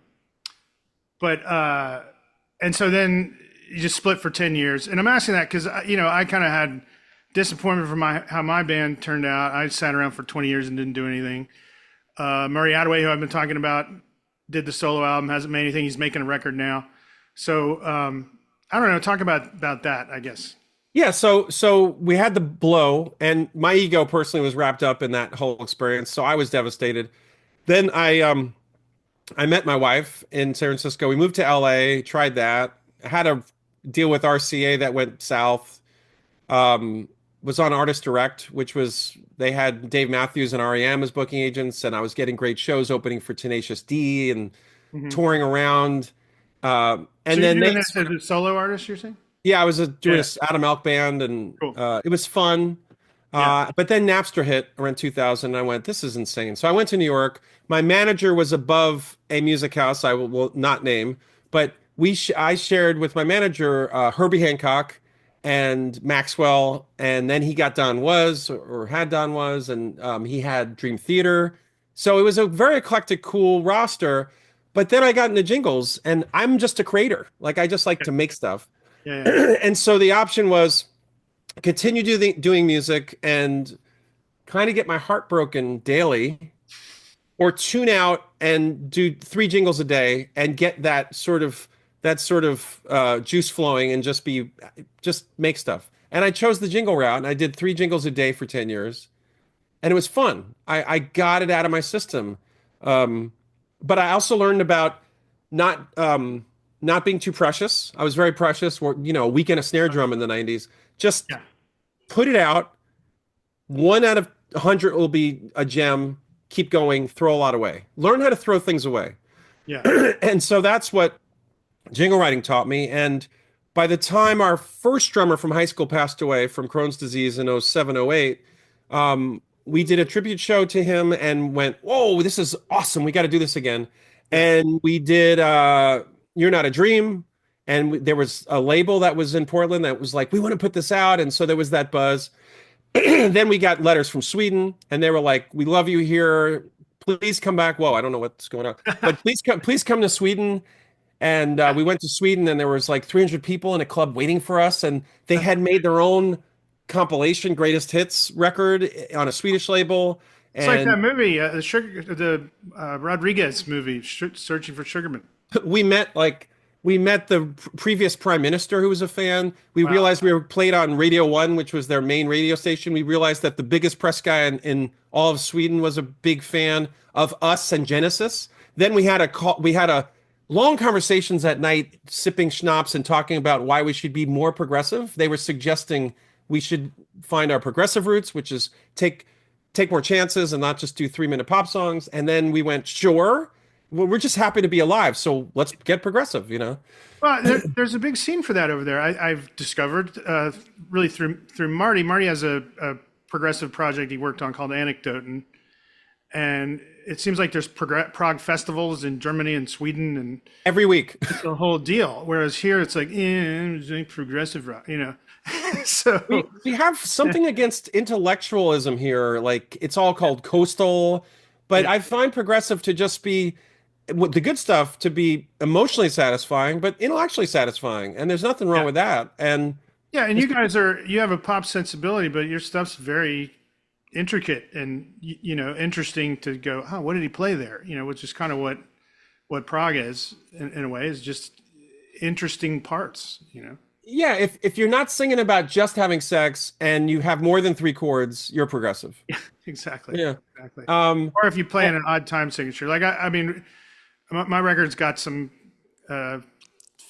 so then you just split for 10 years. And I'm asking that because I kind of had disappointment from how my band turned out. I sat around for 20 years and didn't do anything. Murray Attaway, who I've been talking about, did the solo album, hasn't made anything. He's making a record now. So I don't know. Talk about that, I guess. Yeah. So we had the blow, and my ego personally was wrapped up in that whole experience. So I was devastated. Then I met my wife in San Francisco. We moved to LA, tried that, had a deal with RCA that went south. Was on Artist Direct, which was they had Dave Matthews and REM as booking agents, and I was getting great shows opening for Tenacious D and touring around. And so then you're doing this as a solo artist, you're saying? Yeah, I was doing a Adam Elk band, and cool. It was fun. But then Napster hit around 2000, and I went, this is insane. So I went to New York. My manager was above a music house I will not name, but I shared with my manager Herbie Hancock and Maxwell, and then he got Don Was, or had Don Was, and he had Dream Theater. So it was a very eclectic, cool roster. But then I got into jingles, and I'm just a creator. Like, I just like to make stuff. Yeah. And so the option was continue doing music and kind of get my heart broken daily, or tune out and do 3 jingles a day and get that sort of juice flowing and just make stuff. And I chose the jingle route, and I did 3 jingles a day for 10 years, and it was fun. I got it out of my system. But I also learned about not being too precious. I was very precious. A weekend of snare drum in the 90s. Just put it out. 1 out of 100 will be a gem. Keep going. Throw a lot away. Learn how to throw things away. Yeah. And so that's what jingle writing taught me. And by the time our first drummer from high school passed away from Crohn's disease in 07, 08, we did a tribute show to him and went, whoa, this is awesome. We got to do this again. And we did You're Not a Dream. And there was a label that was in Portland that was like, we want to put this out. And so there was that buzz. Then we got letters from Sweden, and they were like, we love you here. Please come back. Whoa, I don't know what's going on. But please come to Sweden. And we went to Sweden, and there was like 300 people in a club waiting for us. And they had made their own compilation greatest hits record on a Swedish label. It's like that movie, the Rodriguez movie, Searching for Sugarman. We met the previous prime minister who was a fan. We realized we were played on Radio 1, which was their main radio station. We realized that the biggest press guy in all of Sweden was a big fan of us and Genesis. Then we had a long conversations at night, sipping schnapps and talking about why we should be more progressive. They were suggesting we should find our progressive roots, which is take more chances and not just do 3-minute pop songs. And then we went, sure, we're just happy to be alive, so let's get progressive, Well, there's a big scene for that over there. I've discovered really through Marty. Marty has a progressive project he worked on called Anecdote, and it seems like there's prog festivals in Germany and Sweden, and Every week. it's the whole deal. Whereas here, it's like progressive rock, you know. So We have something against intellectualism here. Like it's all called coastal, but yeah, I find progressive to just be the good stuff to be emotionally satisfying, but intellectually satisfying. And there's nothing wrong yeah, with that. And yeah. And you have a pop sensibility, but your stuff's very intricate and you know interesting to go. Oh, what did he play there? You know, which is kind of what prog is in a way, is just interesting parts. You know. yeah, if you're not singing about just having sex and you have more than three chords, you're progressive. Yeah, exactly, Yeah. exactly. Um, Or if you play in well, an odd time signature, like I mean, my record's got some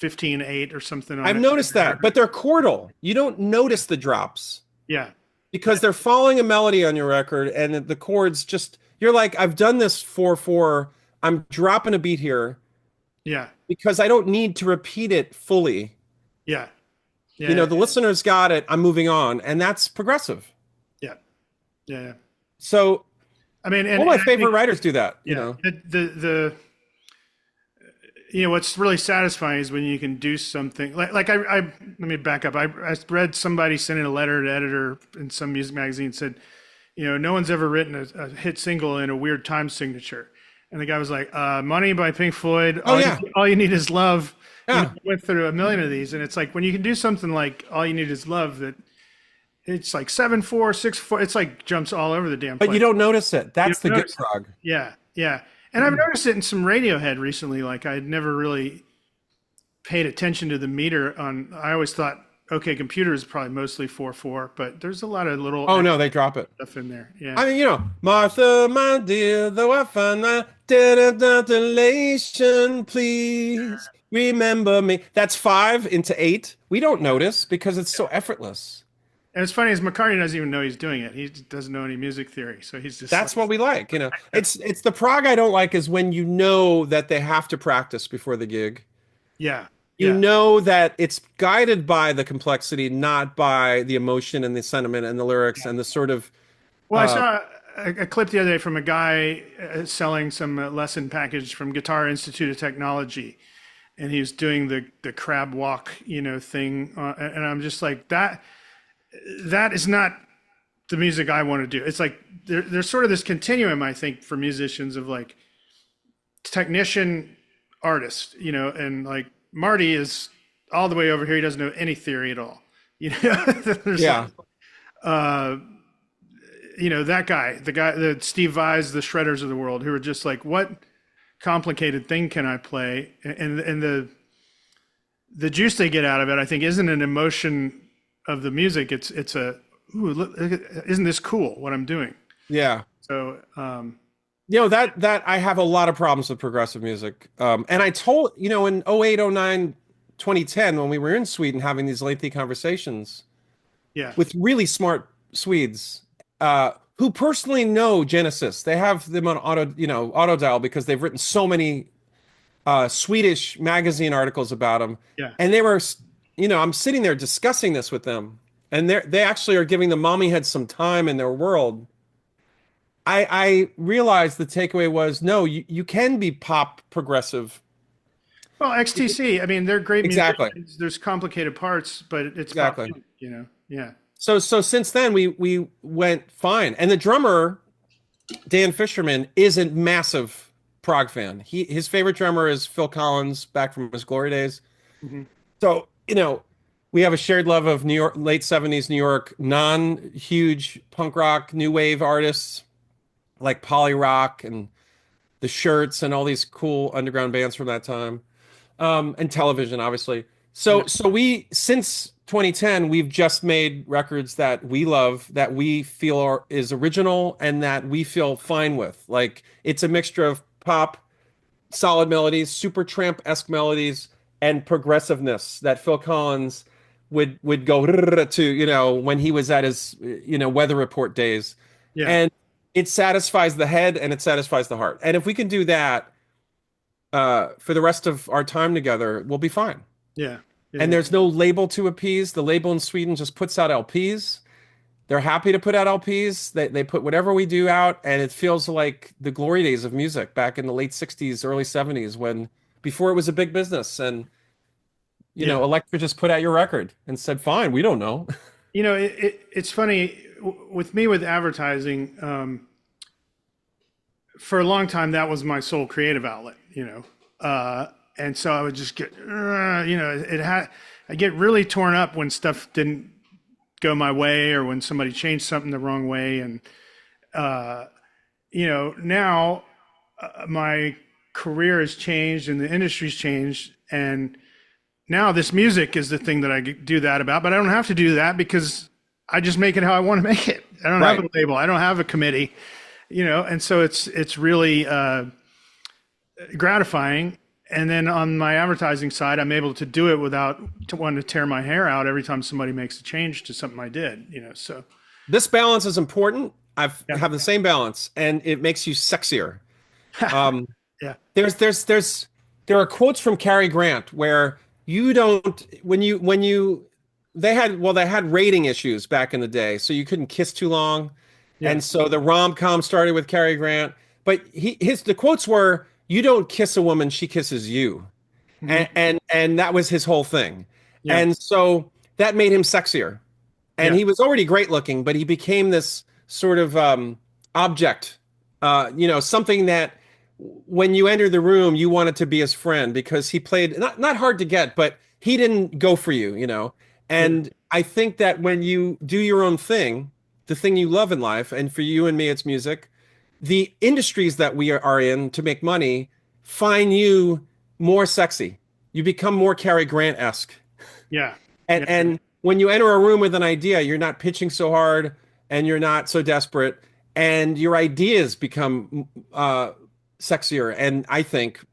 15/8 or something on I've it. noticed that, but they're chordal. You don't notice the drops Yeah, because they're following a melody on your record, and the chords just you're like, I've done this 4/4. I'm dropping a beat here yeah, because I don't need to repeat it fully. yeah, You yeah, know, the listener's got it. I'm moving on, and that's progressive. yeah, yeah, yeah. So I mean, all my and I think favorite writers do that. You yeah, know, the you know what's really satisfying is when you can do something like I let me back up. I read somebody sending a letter to editor in some music magazine said, you know, no one's ever written a hit single in a weird time signature. And the guy was like, Money by Pink Floyd, oh yeah, all you need is love. You know, yeah. I went through a million of these, and it's like when you can do something like All You Need Is Love, that it's like 7/4, 6/4, it's like jumps all over the damn But you place. don't notice it. You That's the don't good notice it. prog. Yeah, yeah. And I've noticed it in some Radiohead recently. Like I had never really paid attention to the meter on. I always thought, okay, computer is probably mostly 4/4, but there's a lot of little Oh no, extra they drop it. stuff in there. Yeah, I mean, you know, Martha, my dear, though I find that dilation, please remember me. That's 5/8. We don't notice because it's so effortless. and it's funny is McCartney doesn't even know he's doing it. He doesn't know any music theory, so he's just like, That's what we like, you know. It's the prog I don't like is when you know that they have to practice before the gig. yeah, You yeah. know that it's guided by the complexity, not by the emotion and the sentiment and the lyrics and the sort of Well, I saw a clip the other day from a guy selling some lesson package from Guitar Institute of Technology, and he was doing the crab walk, you know, thing, and I'm just like that is not the music I want to do. It's like there's sort of this continuum, I think, for musicians of like technician, artist, you know, and like Marty is all the way over here. He doesn't know any theory at all. You know, there's yeah. like, uh, you know, that guy, the Steve Vai's, the Shredders of the world, who are just like, what complicated thing can I play? And the juice they get out of it, I think, isn't an emotion of the music. It's a, ooh, look, isn't this cool what I'm doing? Yeah. So You know, that I have a lot of problems with progressive music. And I told, you know, in 08, 09, 2010, when we were in Sweden having these lengthy conversations yeah, with really smart Swedes, who personally know Genesis. They have them on auto dial because they've written so many Swedish magazine articles about them. yeah, And they were, you know, I'm sitting there discussing this with them, and they actually are giving the Mommyheads some time in their world. I realized the takeaway was no, you can be pop progressive. well, XTC, I mean, they're great Exactly. musicians. There's complicated parts, but it's pop Exactly. punk, you know. Yeah, So since then we went fine. And the drummer, Dan Fisherman, is a massive prog fan. His favorite drummer is Phil Collins back from his glory days. hmm So, you know, we have a shared love of New York, late 70s New York, non-huge punk rock, new wave artists like Poly Rock and the Shirts and all these cool underground bands from that time. And television, obviously. yeah, So we since 2010, we've just made records that we love, that we feel is original, and that we feel fine with. Like it's a mixture of pop, solid melodies, super tramp-esque melodies, and progressiveness that Phil Collins would go to, you know, when he was at his, you know, Weather Report days. yeah, And it satisfies the head and it satisfies the heart. And if we can do that for the rest of our time together, we'll be fine. yeah, And yeah, there's no label to appease. The label in Sweden just puts out LPs. They're happy to put out LPs. They put whatever we do out, and it feels like the glory days of music back in the late 60s, early 70s, when before it was a big business. And, Yeah. Elektra just put out your record and said, fine, we don't know. It's funny with me with advertising. For a long time, that was my sole creative outlet, and so I would just get, I get really torn up when stuff didn't go my way or when somebody changed something the wrong way. And, now my career has changed and the industry's changed. And now this music is the thing that I do that about, but I don't have to do that because I just make it how I want to make it. I don't have a label. I don't have a committee, and so it's really gratifying. And then on my advertising side, I'm able to do it without wanting to tear my hair out every time somebody makes a change to something I did, so. This balance is important. Have the same balance, and it makes you sexier. Yeah. There are quotes from Cary Grant where you don't they had rating issues back in the day, so you couldn't kiss too long, and so the rom-com started with Cary Grant. But the quotes were, "You don't kiss a woman, she kisses you," and that was his whole thing, and so that made him sexier. And he was already great looking, but he became this sort of object, something that when you enter the room, you wanted to be his friend because he played not hard to get, but he didn't go for you. And I think that when you do your own thing, the thing you love in life, and for you and me, it's music, the industries that we are in to make money find you more sexy. You become more Cary Grant-esque. Yeah. And when you enter a room with an idea, you're not pitching so hard and you're not so desperate, and your ideas become sexier. And I think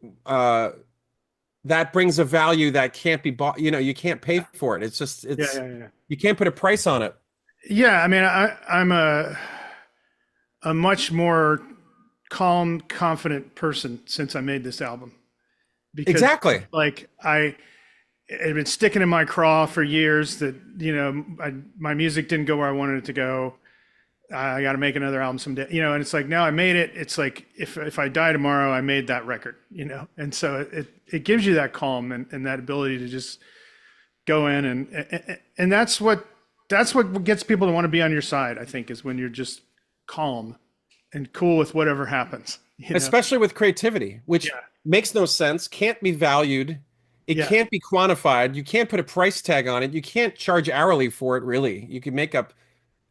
that brings a value that can't be bought. You can't pay for it. You can't put a price on it. Yeah. I mean, I'm a much more calm, confident person since I made this album. Because, exactly. Like it had been sticking in my craw for years that, my music didn't go where I wanted it to go. I got to make another album someday, and it's like, now I made it. It's like, if I die tomorrow, I made that record, and so it gives you that calm and that ability to just go in and that's what gets people to want to be on your side, I think, is when you're just calm and cool with whatever happens, especially with creativity, which makes no sense, can't be valued. It can't be quantified. You can't put a price tag on it. You can't charge hourly for it, really. You can make up.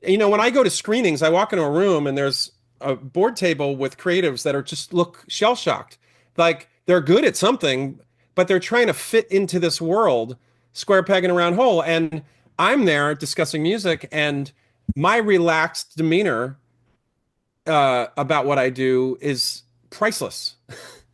When I go to screenings, I walk into a room and there's a board table with creatives that are just look shell-shocked. Like they're good at something, but they're trying to fit into this world, square peg in a round hole. And I'm there discussing music, and my relaxed demeanor about what I do is priceless.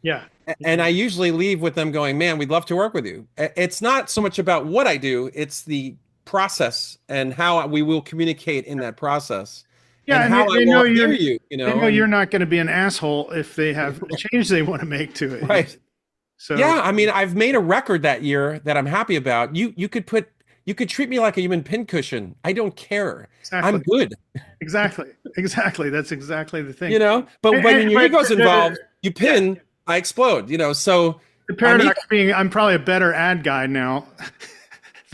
Yeah. And I usually leave with them going, man, we'd love to work with you. It's not so much about what I do, it's the process and how we will communicate in that process. Yeah, and how they know you're, they know you're not going to be an asshole if they have a change they want to make to it. Right. So yeah, I mean, I've made a record that year that I'm happy about. You could treat me like a human pincushion. I don't care. Exactly. I'm good. Exactly. That's exactly the thing. But when your ego's involved, you pin, I explode. So the paradox being, I'm probably a better ad guy now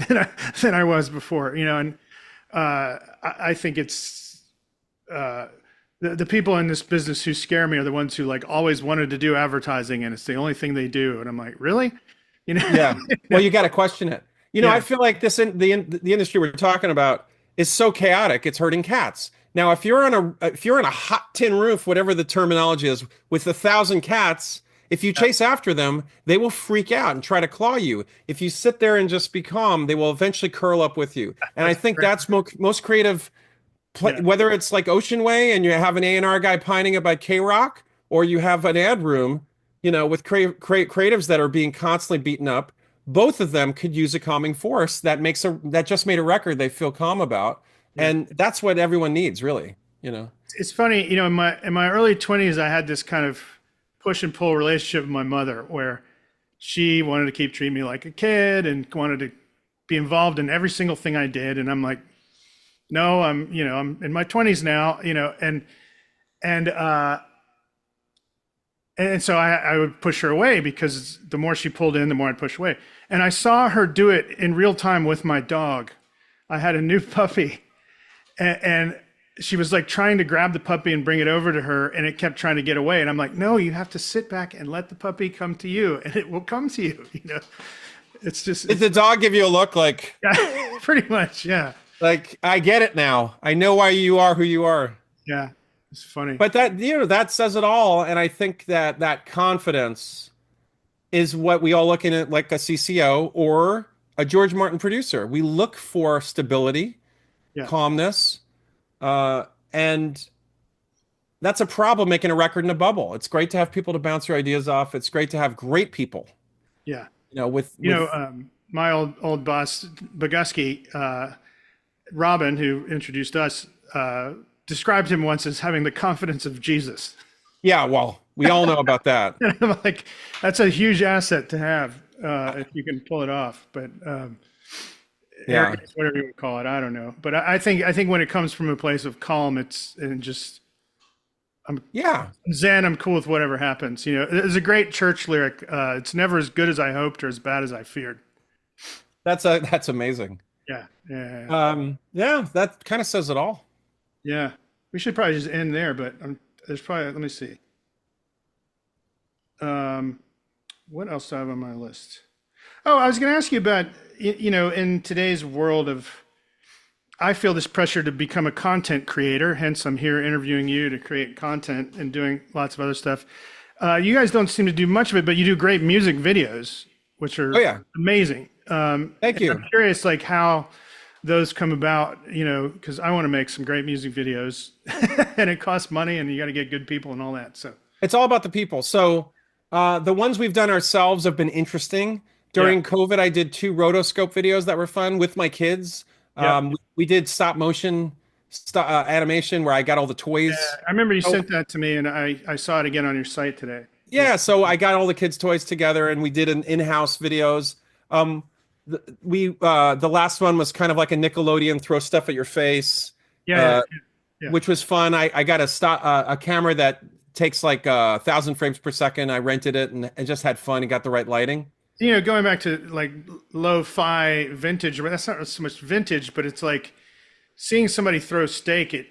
than I was before. And I think it's the people in this business who scare me are the ones who like always wanted to do advertising, and it's the only thing they do. And I'm like, really? Yeah. Well, you got to question it. I feel like the industry we're talking about is so chaotic, it's hurting cats. Now, if you're on a hot tin roof, whatever the terminology is, with 1,000 cats, if you chase after them, they will freak out and try to claw you. If you sit there and just be calm, they will eventually curl up with you. And I think that's most creative, whether it's like Ocean Way and you have an A&R guy pining about K-Rock, or you have an ad room, with creatives that are being constantly beaten up. Both of them could use a calming force that just made a record they feel calm about. And that's what everyone needs, really. It's funny, in my early 20s, I had this kind of push and pull relationship with my mother, where she wanted to keep treating me like a kid and wanted to be involved in every single thing I did. And I'm like, no, I'm in my 20s now, and and so I would push her away because the more she pulled in, the more I'd push away. And I saw her do it in real time with my dog. I had a new puppy, and she was like trying to grab the puppy and bring it over to her, and it kept trying to get away. And I'm like, no, you have to sit back and let the puppy come to you, and it will come to you. It's just Did the dog give you a look like, yeah, pretty much, yeah, like, I get it now. I know why you are who you are. yeah. It's funny. But that, that says it all. And I think that that confidence is what we all look at, like a CCO or a George Martin producer. We look for stability, Yeah, calmness, and that's a problem making a record in a bubble. It's great to have people to bounce your ideas off. It's great to have great people, yeah. with My old boss Boguski, Robin, who introduced us, described him once as having the confidence of Jesus. yeah, well, we all know about that. And I'm like, that's a huge asset to have if you can pull it off. But Yeah. arrogance, whatever you would call it, I don't know. But I think when it comes from a place of calm, it's and just Yeah. Zen. I'm cool with whatever happens. There's a great church lyric. It's never as good as I hoped or as bad as I feared. That's amazing. Yeah, yeah, yeah. Yeah, that kind of says it all. Yeah. We should probably just end there. But there's probably. Let me see. What else do I have on my list? Oh, I was going to ask you about, in today's world I feel this pressure to become a content creator. Hence, I'm here interviewing you to create content and doing lots of other stuff. You guys don't seem to do much of it, but you do great music videos, which are Oh yeah. amazing. Thank you. I'm curious, like how those come about, because I want to make some great music videos and it costs money and you got to get good people and all that. So, It's all about the people. So the ones we've done ourselves have been interesting. During COVID, I did 2 rotoscope videos that were fun with my kids. yeah. We did stop motion animation where I got all the toys. I remember you sent that to me and I saw it again on your site today. Yeah, so I got all the kids' toys together and we did an in-house videos. The last one was kind of like a Nickelodeon throw stuff at your face, Yeah. Yeah. which was fun. I got a camera that takes like 1,000 frames per second. I rented it and just had fun and got the right lighting. Going back to like lo-fi vintage, well, that's not so much vintage, but it's like seeing somebody throw steak at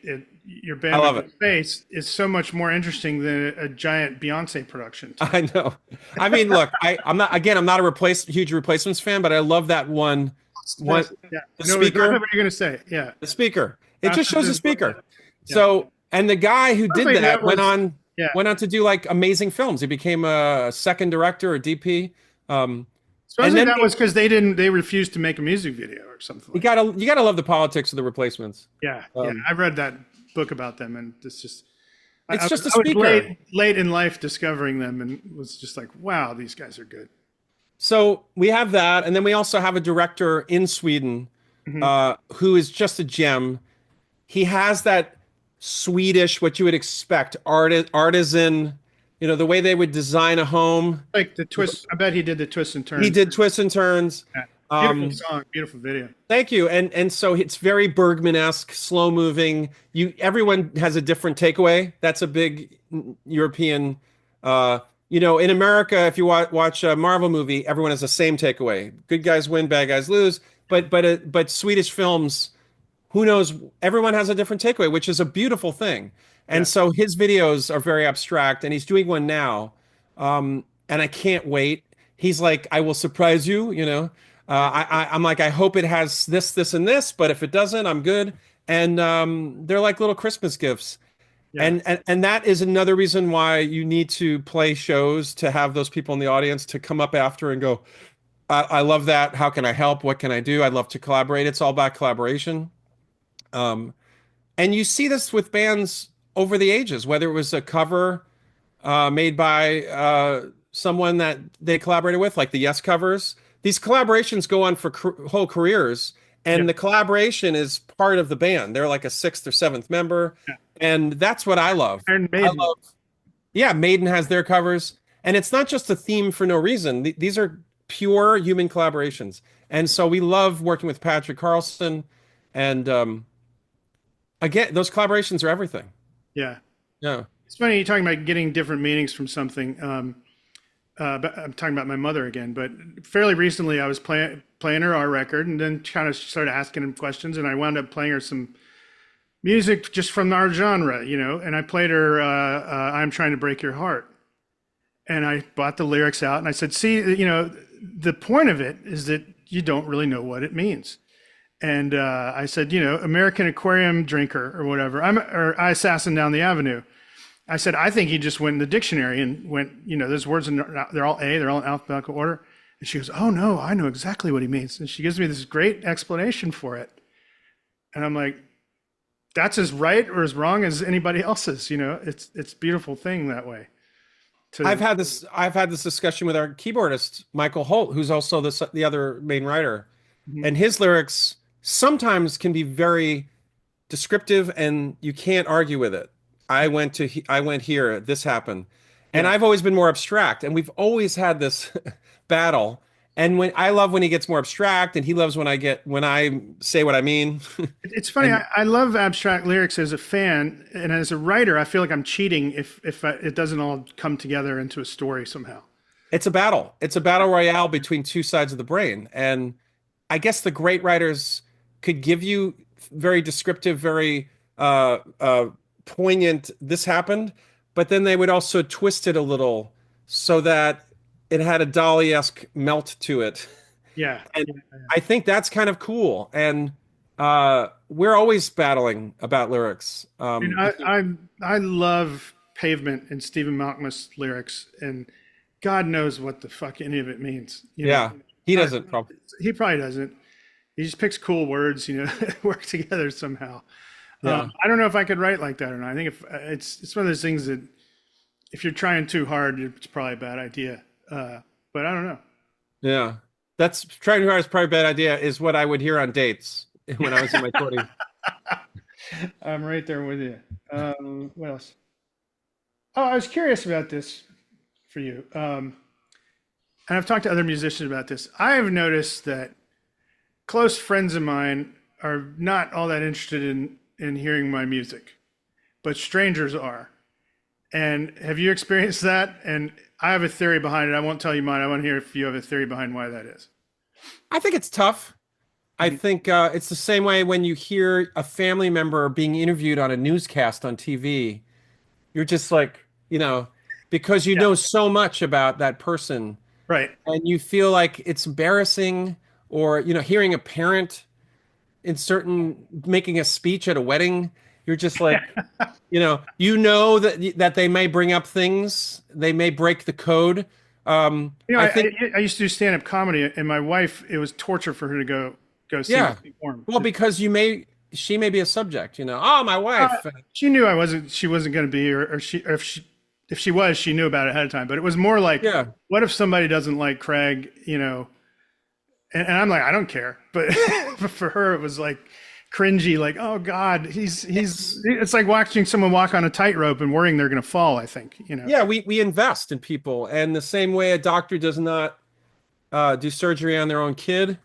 your I love band's it. face is so much more interesting than a giant Beyonce production. I know. I mean, look, I'm not a huge replacements fan, but I love that one. Yeah. The I know speaker, what you're going to say. Yeah. the speaker. It just shows the speaker. Yeah. So, and the guy who did Hopefully that that was- yeah. went on to do like amazing films. He became a second director or DP. Supposedly then that was because they refused to make a music video or something. You gotta love the politics of the replacements. Yeah. I read that book about them and it's just, It's just a I was speaker. late in life discovering them and was just like, wow, these guys are good. So we have that, and then we also have a director in Sweden who is just a gem. He has that Swedish, what you would expect, artisan, the way they would design a home. Like the twist, I bet he did the twists and turns. He did twists and turns. Yeah. Beautiful song, beautiful video. Thank you. And so it's very Bergman-esque, slow moving. Everyone has a different takeaway. That's a big European. In America, if you watch a Marvel movie, everyone has the same takeaway. Good guys win, bad guys lose. But Swedish films, who knows? Everyone has a different takeaway, which is a beautiful thing. And so his videos are very abstract, and he's doing one now. And I can't wait. He's like, I will surprise you, I'm like, I hope it has this, this, and this, but if it doesn't, I'm good. And they're like little Christmas gifts. Yeah. And that is another reason why you need to play shows to have those people in the audience to come up after and go, I love that. How can I help? What can I do? I'd love to collaborate. It's all about collaboration. And you see this with bands over the ages, whether it was a cover made by someone that they collaborated with, like the Yes covers. These collaborations go on for whole careers, and the collaboration is part of the band. They're like a 6th or 7th member, and that's what I love. And Maiden. Maiden has their covers, and it's not just a theme for no reason. These are pure human collaborations, and so we love working with Patrick Carlson, and again, those collaborations are everything. Yeah. Yeah. It's funny you're talking about getting different meanings from something. But I'm talking about my mother again, but fairly recently I was playing her our record and then kind of started asking him questions, and I wound up playing her some music just from our genre, and I played her I'm Trying to Break Your Heart. And I bought the lyrics out and I said, see, the point of it is that you don't really know what it means. And I said, American aquarium drinker or whatever, or I assassin down the avenue. I said, I think he just went in the dictionary and went, those words, they're all they're all in alphabetical order. And she goes, oh no, I know exactly what he means. And she gives me this great explanation for it. And I'm like, that's as right or as wrong as anybody else's, it's a beautiful thing that way. I've had this discussion with our keyboardist, Michael Holt, who's also the other main writer. Mhm. And his lyrics sometimes can be very descriptive and you can't argue with it. I went here, this happened. And Yeah. I've always been more abstract, and we've always had this battle. And when I love when he gets more abstract, and he loves when I say what I mean. It's funny. And I love abstract lyrics as a fan, and as a writer, I feel like I'm cheating if it doesn't all come together into a story somehow. it's a battle. It's a battle royale between two sides of the brain. And I guess the great writers could give you very descriptive, very poignant, this happened, but then they would also twist it a little so that it had a Dali-esque melt to it. Yeah. And Yeah. I think that's kind of cool. And we're always battling about lyrics. And I love Pavement and Stephen Malkmus lyrics, and God knows what the fuck any of it means. Yeah, he Uh, doesn't probably. he probably doesn't. He just picks cool words, work together somehow. Yeah. I don't know if I could write like that or not. I think if it's one of those things that if you're trying too hard, it's probably a bad idea. But I don't know. Yeah. That's trying too hard is probably a bad idea, is what I would hear on dates when I was in my 20s. I'm right there with you. What else? Oh, I was curious about this for you. And I've talked to other musicians about this. I have noticed that close friends of mine are not all that interested in hearing my music, but strangers are. And have you experienced that? And I have a theory behind it. I won't tell you mine. I want to hear if you have a theory behind why that is. I think it's tough. I Mhm. think it's the same way when you hear a family member being interviewed on a newscast on TV. You're just like, because you Yeah, know so much about that person right. and you feel like it's embarrassing, or, hearing a parent making a speech at a wedding, you're just like, that they may bring up things, they may break the code. I think, I used to do stand up comedy, and my wife, it was torture for her to go see me yeah, perform. well, because she may be a subject, oh, my Uh, wife. she knew she wasn't going to be, or if she was, she knew about it ahead of time. But it was more like, Yeah. what if somebody doesn't like Craig, and I'm like, I don't care. But, but for her, it was like cringy, like, oh God, it's like watching someone walk on a tightrope and worrying they're going to fall, I think. Yeah, we invest in people, and the same way a doctor does not do surgery on their own kid,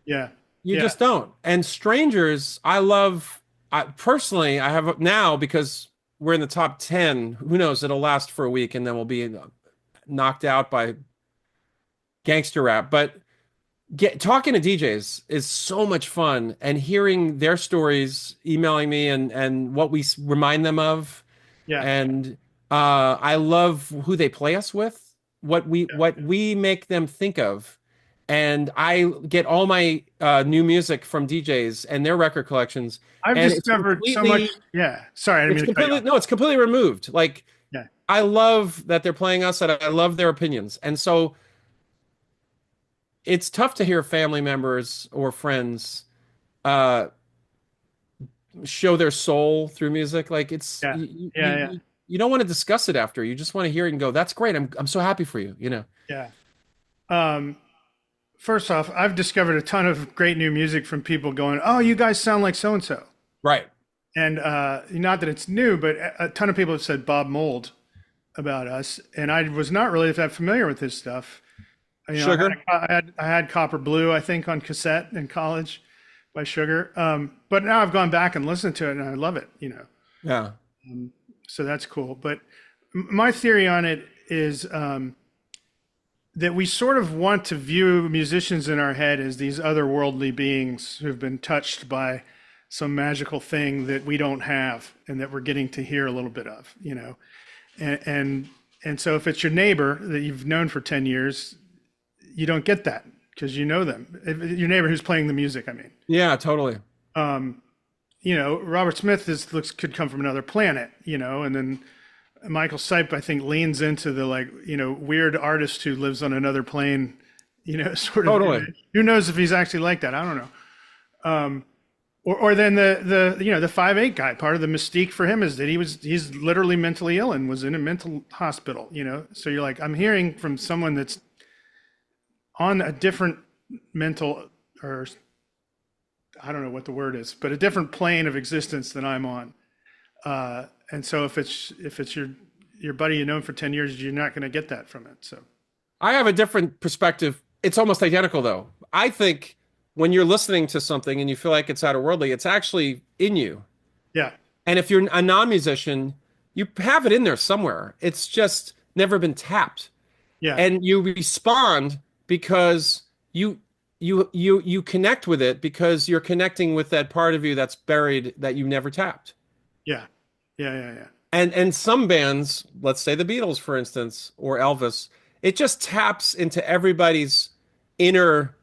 Yeah. you Yeah. just don't. And strangers, personally, I have now, because we're in the top 10. Who knows? It'll last for a week, and then we'll be knocked out by gangster rap. But talking to DJs is so much fun, and hearing their stories, emailing me, and what we remind them of. Yeah. And I love who they play us with, what we make them think of. And I get all my new music from DJs and their record collections, I've and discovered so much. Yeah. Sorry, I didn't mean to cut you off. it's completely removed. Like, Yeah. I love that they're playing us, and I love their opinions. And so it's tough to hear family members or friends uh, show their soul through music. Like, it's Yeah. Yeah. Yeah. you don't want to discuss it after. You just want to hear it and go, "That's great. I'm so happy for you." Yeah. Um, First off, I've discovered a ton of great new music from people going, "Oh, you guys sound like so and so." Right. And not that it's new, but a ton of people have said Bob Mold about us, and I was not really that familiar with his stuff. Sugar. I had Copper Blue, I think, on cassette in college, by Sugar. But now I've gone back and listened to it, and I love it. Yeah. So that's cool. But my theory on it is that we sort of want to view musicians in our head as these otherworldly beings who've been touched by some magical thing that we don't have and that we're getting to hear a little bit of, and and so if it's your neighbor that you've known for 10 years, you don't get that because you know them. Your neighbor who's playing the music, I mean. Yeah, totally. Robert Smith could come from another planet, and then Michael Stipe, I think, leans into the weird artist who lives on another plane, sort of. Totally. Who knows if he's actually like that? I don't know. Or then the 5'8" guy. Part of the mystique for him is that he's literally mentally ill and was in a mental hospital. So you're like, I'm hearing from someone that's on a different mental, or I don't know what the word is, but a different plane of existence than I'm on. And so if it's your buddy you've known for 10 years, you're not going to get that from it. So I have a different perspective. It's almost identical, though. I think when you're listening to something and you feel like it's outerworldly, it's actually in you. yeah, And if you're a non-musician, you have it in there somewhere. It's just never been tapped. yeah, And you respond because you connect with it because you're connecting with that part of you that's buried that you never tapped. yeah, yeah. And some bands, let's say the Beatles, for instance, or Elvis, it just taps into everybody's inner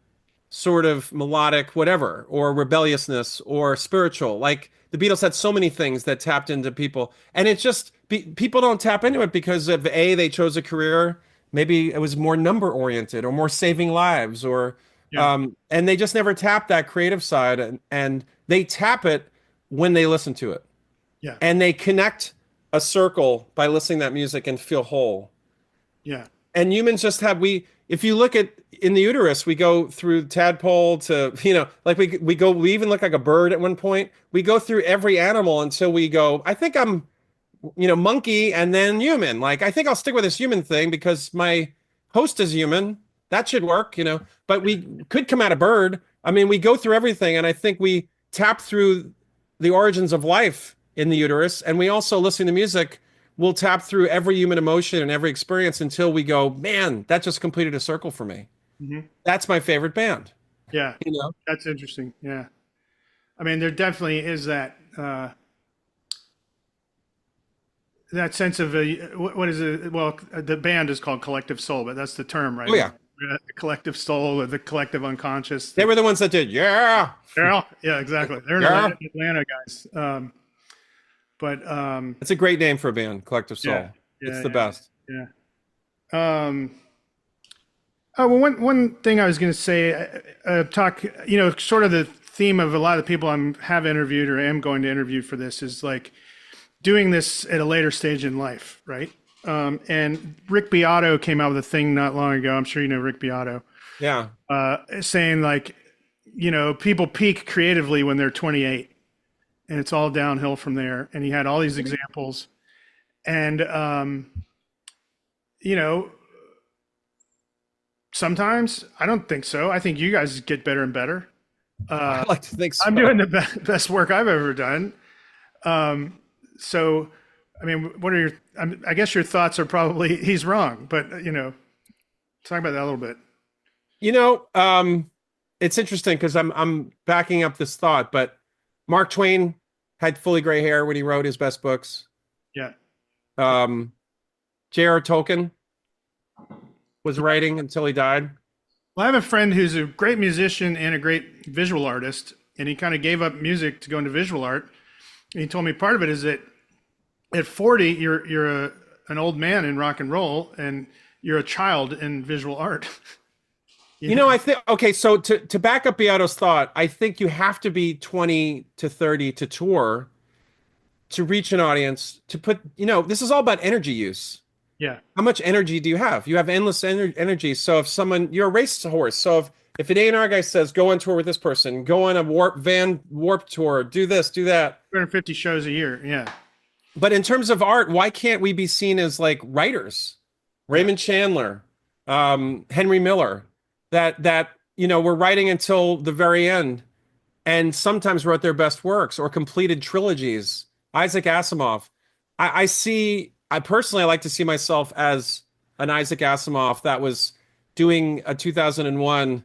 sort of melodic whatever, or rebelliousness, or spiritual. Like the Beatles had so many things that tapped into people, and it just people don't tap into it because of they chose a career. Maybe it was more number oriented, or more saving lives, or Yeah. and they just never tap that creative side, and they tap it when they listen to it, Yeah. and they connect a circle by listening to that music and feel whole. Yeah. And humans just have if you look at in the uterus, we go through tadpole to, like we even look like a bird at one point. We go through every animal until we go, I think I'm, monkey and then human. Like, I think I'll stick with this human thing because my host is human. That should work, but we could come out a bird. I mean, we go through everything. And I think we tap through the origins of life in the uterus. And we also listen to music. We'll tap through every human emotion and every experience until we go, man, that just completed a circle for me. Mm-hmm. That's my favorite band. Yeah. That's interesting. Yeah. I mean, there definitely is that sense of what is it? Well, the band is called Collective Soul, but that's the term, right? Oh, yeah. The collective soul or the collective unconscious. They were the ones that did, yeah. Yeah, exactly. They're Atlanta guys. But it's a great name for a band, Collective Soul. Yeah, It's the best. Yeah. Oh, well, one thing I was going to say, talk, sort of the theme of a lot of the people have interviewed or am going to interview for this is like doing this at a later stage in life, right? And Rick Beato came out with a thing not long ago. I'm sure you know Rick Beato. Yeah. Saying like, people peak creatively when they're 28. And it's all downhill from there. And he had all these examples. And, sometimes I don't think so. I think you guys get better and better. I like to think so. I'm doing the best work I've ever done. So, I mean, what are I guess your thoughts are probably he's wrong, but, talk about that a little bit. It's interesting because I'm backing up this thought, but Mark Twain had fully gray hair when he wrote his best books. Yeah. J.R. Tolkien was writing until he died. Well, I have a friend who's a great musician and a great visual artist, and he kind of gave up music to go into visual art. And he told me part of it is that at 40, you're an old man in rock and roll, and you're a child in visual art. I think, okay, so to back up Beato's thought, I think you have to be 20 to 30 to tour, to reach an audience, to put, this is all about energy use. Yeah. How much energy do you have? You have endless energy. So if you're a racehorse. So if an A&R guy says, go on tour with this person, go on a warp tour, do this, do that. 250 shows a year. Yeah. But in terms of art, why can't we be seen as like writers? Raymond Chandler, Henry Miller, that we're writing until the very end. and sometimes wrote their best works or completed trilogies. Isaac Asimov. I personally like to see myself as an Isaac Asimov that was doing a 2001,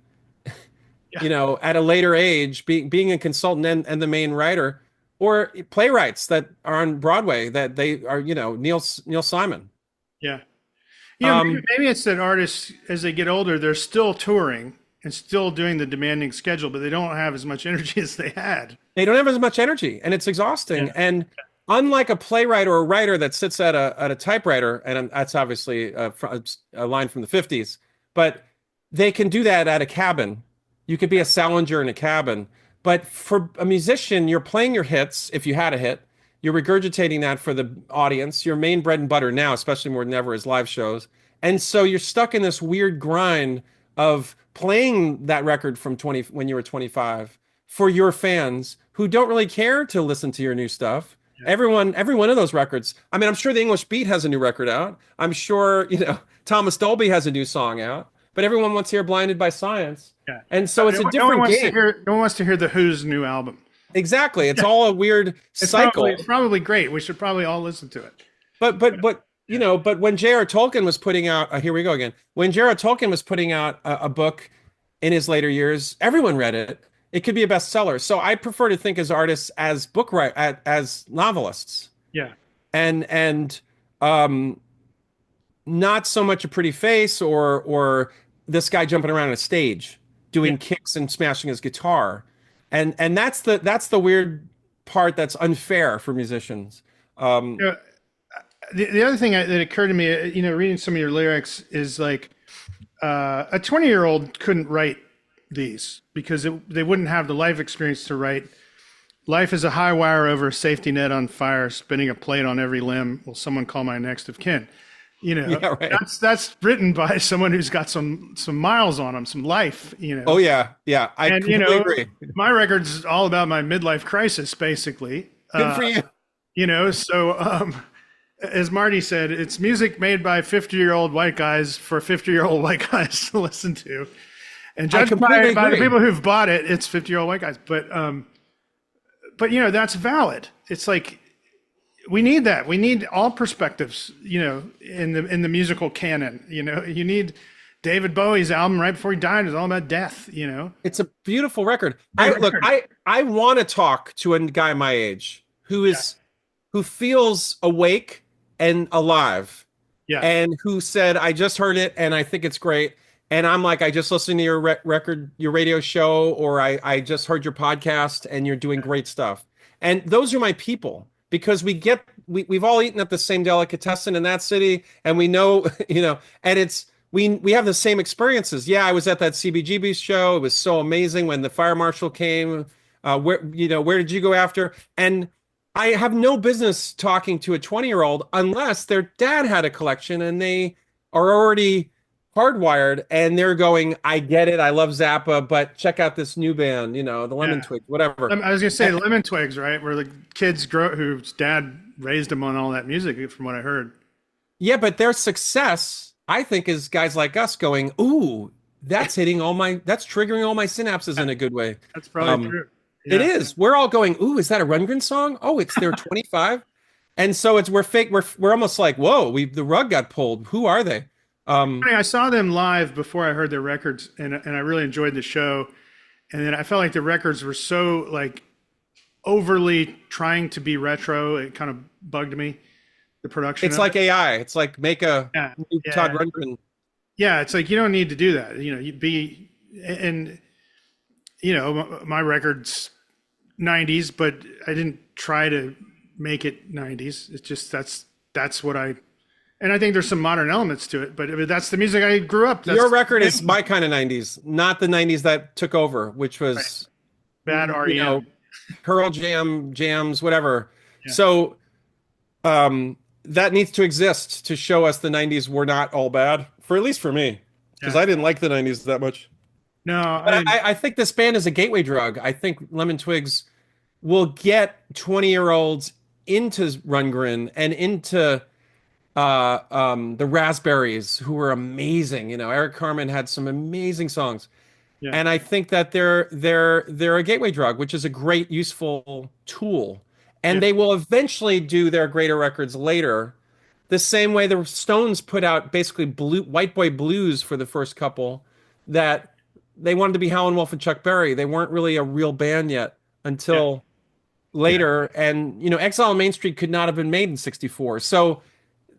Yeah. at a later age, being a consultant and the main writer, or playwrights that are on Broadway that they are, Neil Simon. Yeah. Um, Maybe it's that artists, as they get older, they're still touring and still doing the demanding schedule, but they don't have as much energy as they had. They don't have as much energy, and it's exhausting. Yeah. And unlike a playwright or a writer that sits at a typewriter, and that's obviously a line from the 50s, but they can do that at a cabin. You could be a Salinger in a cabin. But for a musician, you're playing your hits, if you had a hit, you're regurgitating that for the audience. Your main bread and butter now, especially more than ever, is live shows. And so you're stuck in this weird grind of playing that record from 20 when you were 25 for your fans who don't really care to listen to your new stuff. Every one of those records. I mean, I'm sure the English Beat has a new record out. I'm sure, Thomas Dolby has a new song out, but everyone wants to hear Blinded by Science. Yeah. And so it's a No one different wants to game. hear. No one wants to hear the Who's new album. Exactly. It's all a weird cycle. It's probably great. We should probably all listen to it. But when J.R. Tolkien was putting out, here we go again. When J.R. Tolkien was putting out a book in his later years, everyone read it. It could be a bestseller. So I prefer to think as artists as as novelists, Yeah. and not so much a pretty face or this guy jumping around on a stage doing kicks and smashing his guitar, and that's the weird part that's unfair for musicians. The other thing that occurred to me, reading some of your lyrics is like a 20-year-old couldn't write these because they wouldn't have the life experience to write. Life is a high wire over a safety net on fire, spinning a plate on every limb. Will someone call my next of kin? Yeah, right. That's written by someone who's got some miles on them, some life. Oh yeah, I And completely agree. my record's all about my midlife crisis, basically. Good for you. So as Marty said, it's music made by 50-year-old white guys for 50-year-old white guys to listen to. And judged by the people who've bought it, it's 50-year-old white guys. But that's valid. It's like we need that. We need all perspectives, in the musical canon. You need David Bowie's album right before he died is all about death, It's a beautiful record. I want to talk to a guy my age who feels awake and alive. Yeah. And who said, I just heard it and I think it's great. And I'm like, I just listened to your record, your radio show, or I just heard your podcast and you're doing great stuff. And those are my people because we've all eaten at the same delicatessen in that city. And we know, and we have the same experiences. Yeah, I was at that CBGB show. It was so amazing when the fire marshal came. Where did you go after? And I have no business talking to a 20-year-old unless their dad had a collection and they are already hardwired and they're going, I get it, I love Zappa, but check out this new band, the Lemon Twigs, whatever. I was gonna say the Lemon Twigs, right? Where the kids whose dad raised them on all that music, from what I heard. Yeah, but their success, I think, is guys like us going, ooh, that's triggering all my synapses in a good way. That's probably true. Yeah. It is. We're all going, ooh, is that a Rundgren song? Oh, it's their 25. And so we're fake. We're almost like, whoa, the rug got pulled. Who are they? I saw them live before I heard their records, and I really enjoyed the show. And then I felt like the records were so like overly trying to be retro. It kind of bugged me. The production. It's like AI. It's like make a new Todd Yeah. Rundgren. Yeah, it's like you don't need to do that. You'd be and my record's 90s, but I didn't try to make it 90s. It's just that's what and I think there's some modern elements to it, but that's the music I grew up. Your record is my kind of 90s, not the 90s that took over, which was bad REM, Pearl Jams, whatever. Yeah. So that needs to exist to show us the 90s were not all bad, for at least for me, because I didn't like the 90s that much. No, but I think this band is a gateway drug. I think Lemon Twigs will get 20-year-olds into Rundgren and into the Raspberries, who were amazing. Eric Carmen had some amazing songs. Yeah. And I think that they're a gateway drug, which is a great useful tool. And Yeah. they will eventually do their greater records later, the same way the Stones put out basically White Boy Blues for the first couple, that they wanted to be Howlin' Wolf and Chuck Berry. They weren't really a real band yet Yeah. until Yeah. later. And Exile on Main Street could not have been made in '64. So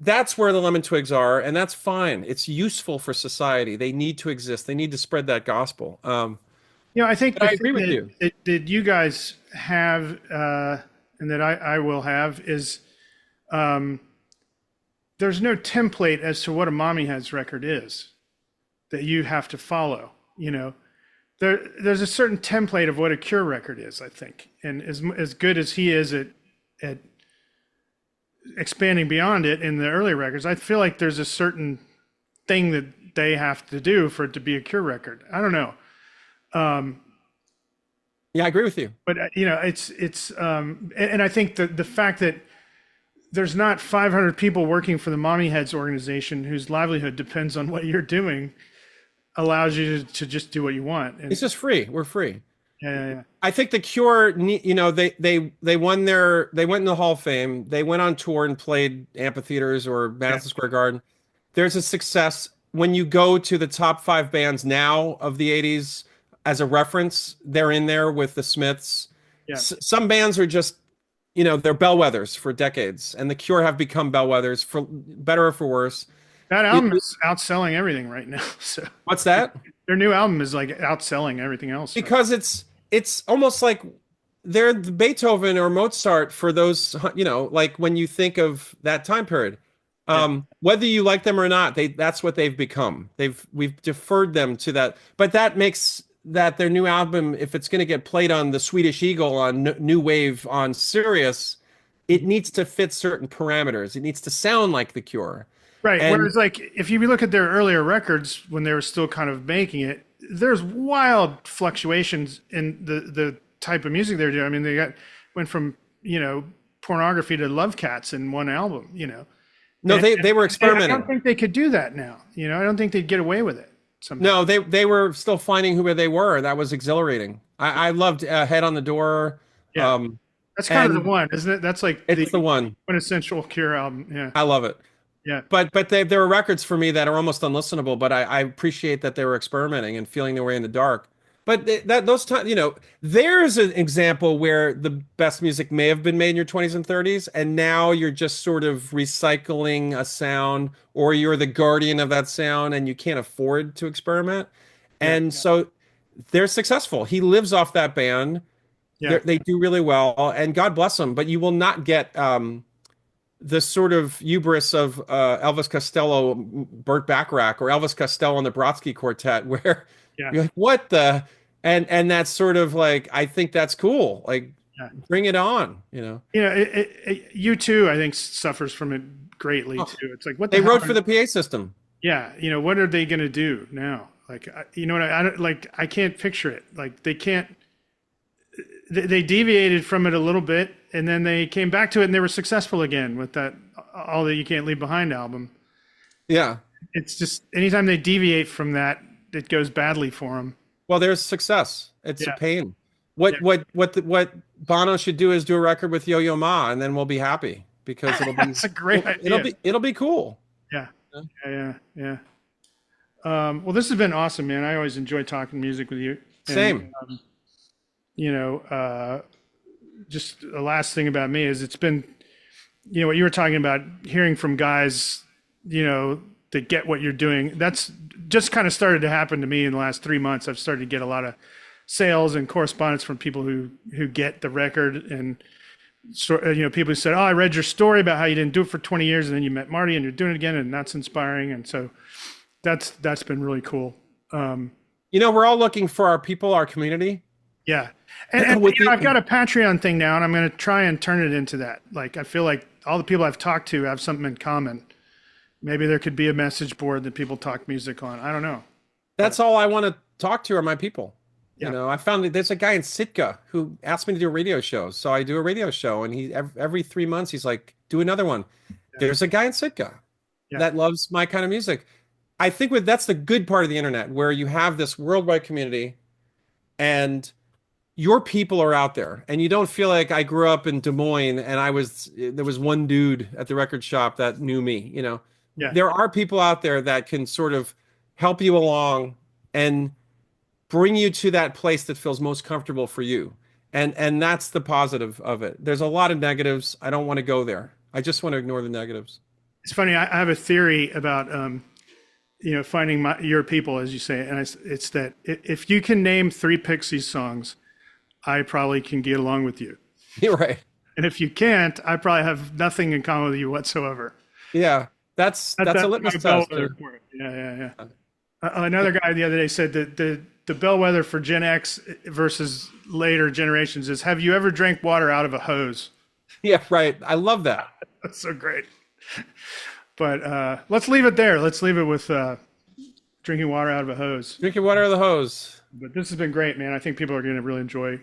that's where the Lemon Twigs are, and that's fine. It's useful for society. They need to exist. They need to spread that gospel. I think But the I thing agree with you. that you guys have, and that I will have, is um, there's no template as to what a Mommyheads record is that you have to follow. There's a certain template of what a Cure record is, I think, and as good as he is at expanding beyond it in the early records, I feel like there's a certain thing that they have to do for it to be a Cure record. I don't know. Yeah, I agree with you. But and I think the fact that there's not 500 people working for the Mommyheads organization whose livelihood depends on what you're doing allows you to just do what you want. And It's just free. We're free. yeah. I think the Cure, they won they went in the Hall of Fame. They went on tour and played amphitheaters or Madison Square Garden. There's a success when you go to the top 5 bands now of the '80s as a reference. They're in there with the Smiths. Yeah. Some bands are just, they're bellwethers for decades, and the Cure have become bellwethers for better or for worse. That album is outselling everything right now. So What's that? their new album is like outselling everything else. Because it's almost like they're the Beethoven or Mozart for those, like when you think of that time period. Whether you like them or not, that's what they've become. We've deferred them to that, but that makes that their new album, if it's going to get played on the Swedish Eagle, on New Wave, on Sirius, it needs to fit certain parameters. It needs to sound like the Cure. Right. And Whereas, like, if you look at their earlier records when they were still kind of making it, there's wild fluctuations in the type of music they're doing. I mean, went from pornography to Love Cats in one album. no, they were I experimenting. don't think they could do that now. I don't think they'd get away with it. Somehow. No, they were still finding who they were. That was exhilarating. I loved Head on the Door. Yeah. That's kind of and the one, isn't it? That's like it's the one. quintessential Cure album. Yeah. I love it. Yeah. But there are records for me that are almost unlistenable, but I appreciate that they were experimenting and feeling their way in the dark. But those times, there's an example where the best music may have been made in your 20s and 30s, and now you're just sort of recycling a sound, or you're the guardian of that sound, and you can't afford to experiment. And so they're successful. He lives off that band. Yeah. They do really well, and God bless them. But you will not get the sort of hubris of Elvis Costello, Burt Bacharach, or Elvis Costello and the Brodsky Quartet, where you're like, what the? And that's sort of like, I think that's cool. Like, bring it on, U2, I think, suffers from it greatly too. It's like, what they wrote for the PA system. Yeah, what are they going to do now? Like, what I don't like. I can't picture it. Like, they can't. They deviated from it a little bit, and then they came back to it, and they were successful again with that "All That You Can't Leave Behind" album. Yeah, it's just anytime they deviate from that, it goes badly for them. Well, there's success. It's a pain. What Bono should do is do a record with Yo-Yo Ma, and then we'll be happy because it'll be. That's a great idea. It'll be cool. Yeah. Well, this has been awesome, man. I always enjoy talking music with you. Same. Just the last thing about me is it's been, what you were talking about, hearing from guys, that get what you're doing. That's just kind of started to happen to me in the last 3 months. I've started to get a lot of sales and correspondence from people who get the record, and people who said, "Oh, I read your story about how you didn't do it for 20 years, and then you met Marty, and you're doing it again, and that's inspiring." And so that's been really cool. We're all looking for our people, our community. Yeah. And I've got a Patreon thing now, and I'm going to try and turn it into that. Like, I feel like all the people I've talked to have something in common. Maybe there could be a message board that people talk music on. I don't know. That's all I want to talk to are my people. Yeah. I found that there's a guy in Sitka who asked me to do a radio show. So I do a radio show, and he every 3 months, he's like, do another one. Yeah. There's a guy in Sitka that loves my kind of music. I think that's the good part of the internet, where you have this worldwide community and your people are out there, and you don't feel like I grew up in Des Moines and there was one dude at the record shop that knew me. Yeah. There are people out there that can sort of help you along and bring you to that place that feels most comfortable for you. And that's the positive of it. There's a lot of negatives. I don't want to go there. I just want to ignore the negatives. It's funny. I have a theory about, finding your people, as you say, and it's that if you can name 3 Pixies songs, I probably can get along with you. You're right. And if you can't, I probably have nothing in common with you whatsoever. Yeah, that's a litmus test. Yeah, yeah, yeah. Another guy the other day said that the bellwether for Gen X versus later generations is, have you ever drank water out of a hose? Yeah, right. I love that. That's so great. But let's leave it there. Let's leave it with drinking water out of a hose. Drinking water out of the hose. But this has been great, man. I think people are going to really enjoy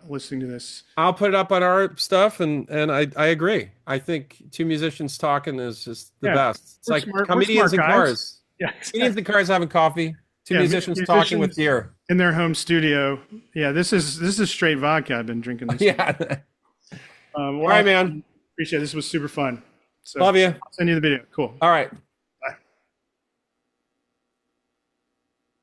listening to this. I'll put it up on our stuff, and I agree. I think 2 musicians talking is just the best. It's like comedians in cars. Yeah, exactly. Comedians in cars having coffee. 2 musicians talking with beer in their home studio. Yeah, this is straight vodka. I've been drinking this. Yeah. Well, all right, man. Appreciate it. This was super fun. So Love you. I'll send you the video. Cool. All right.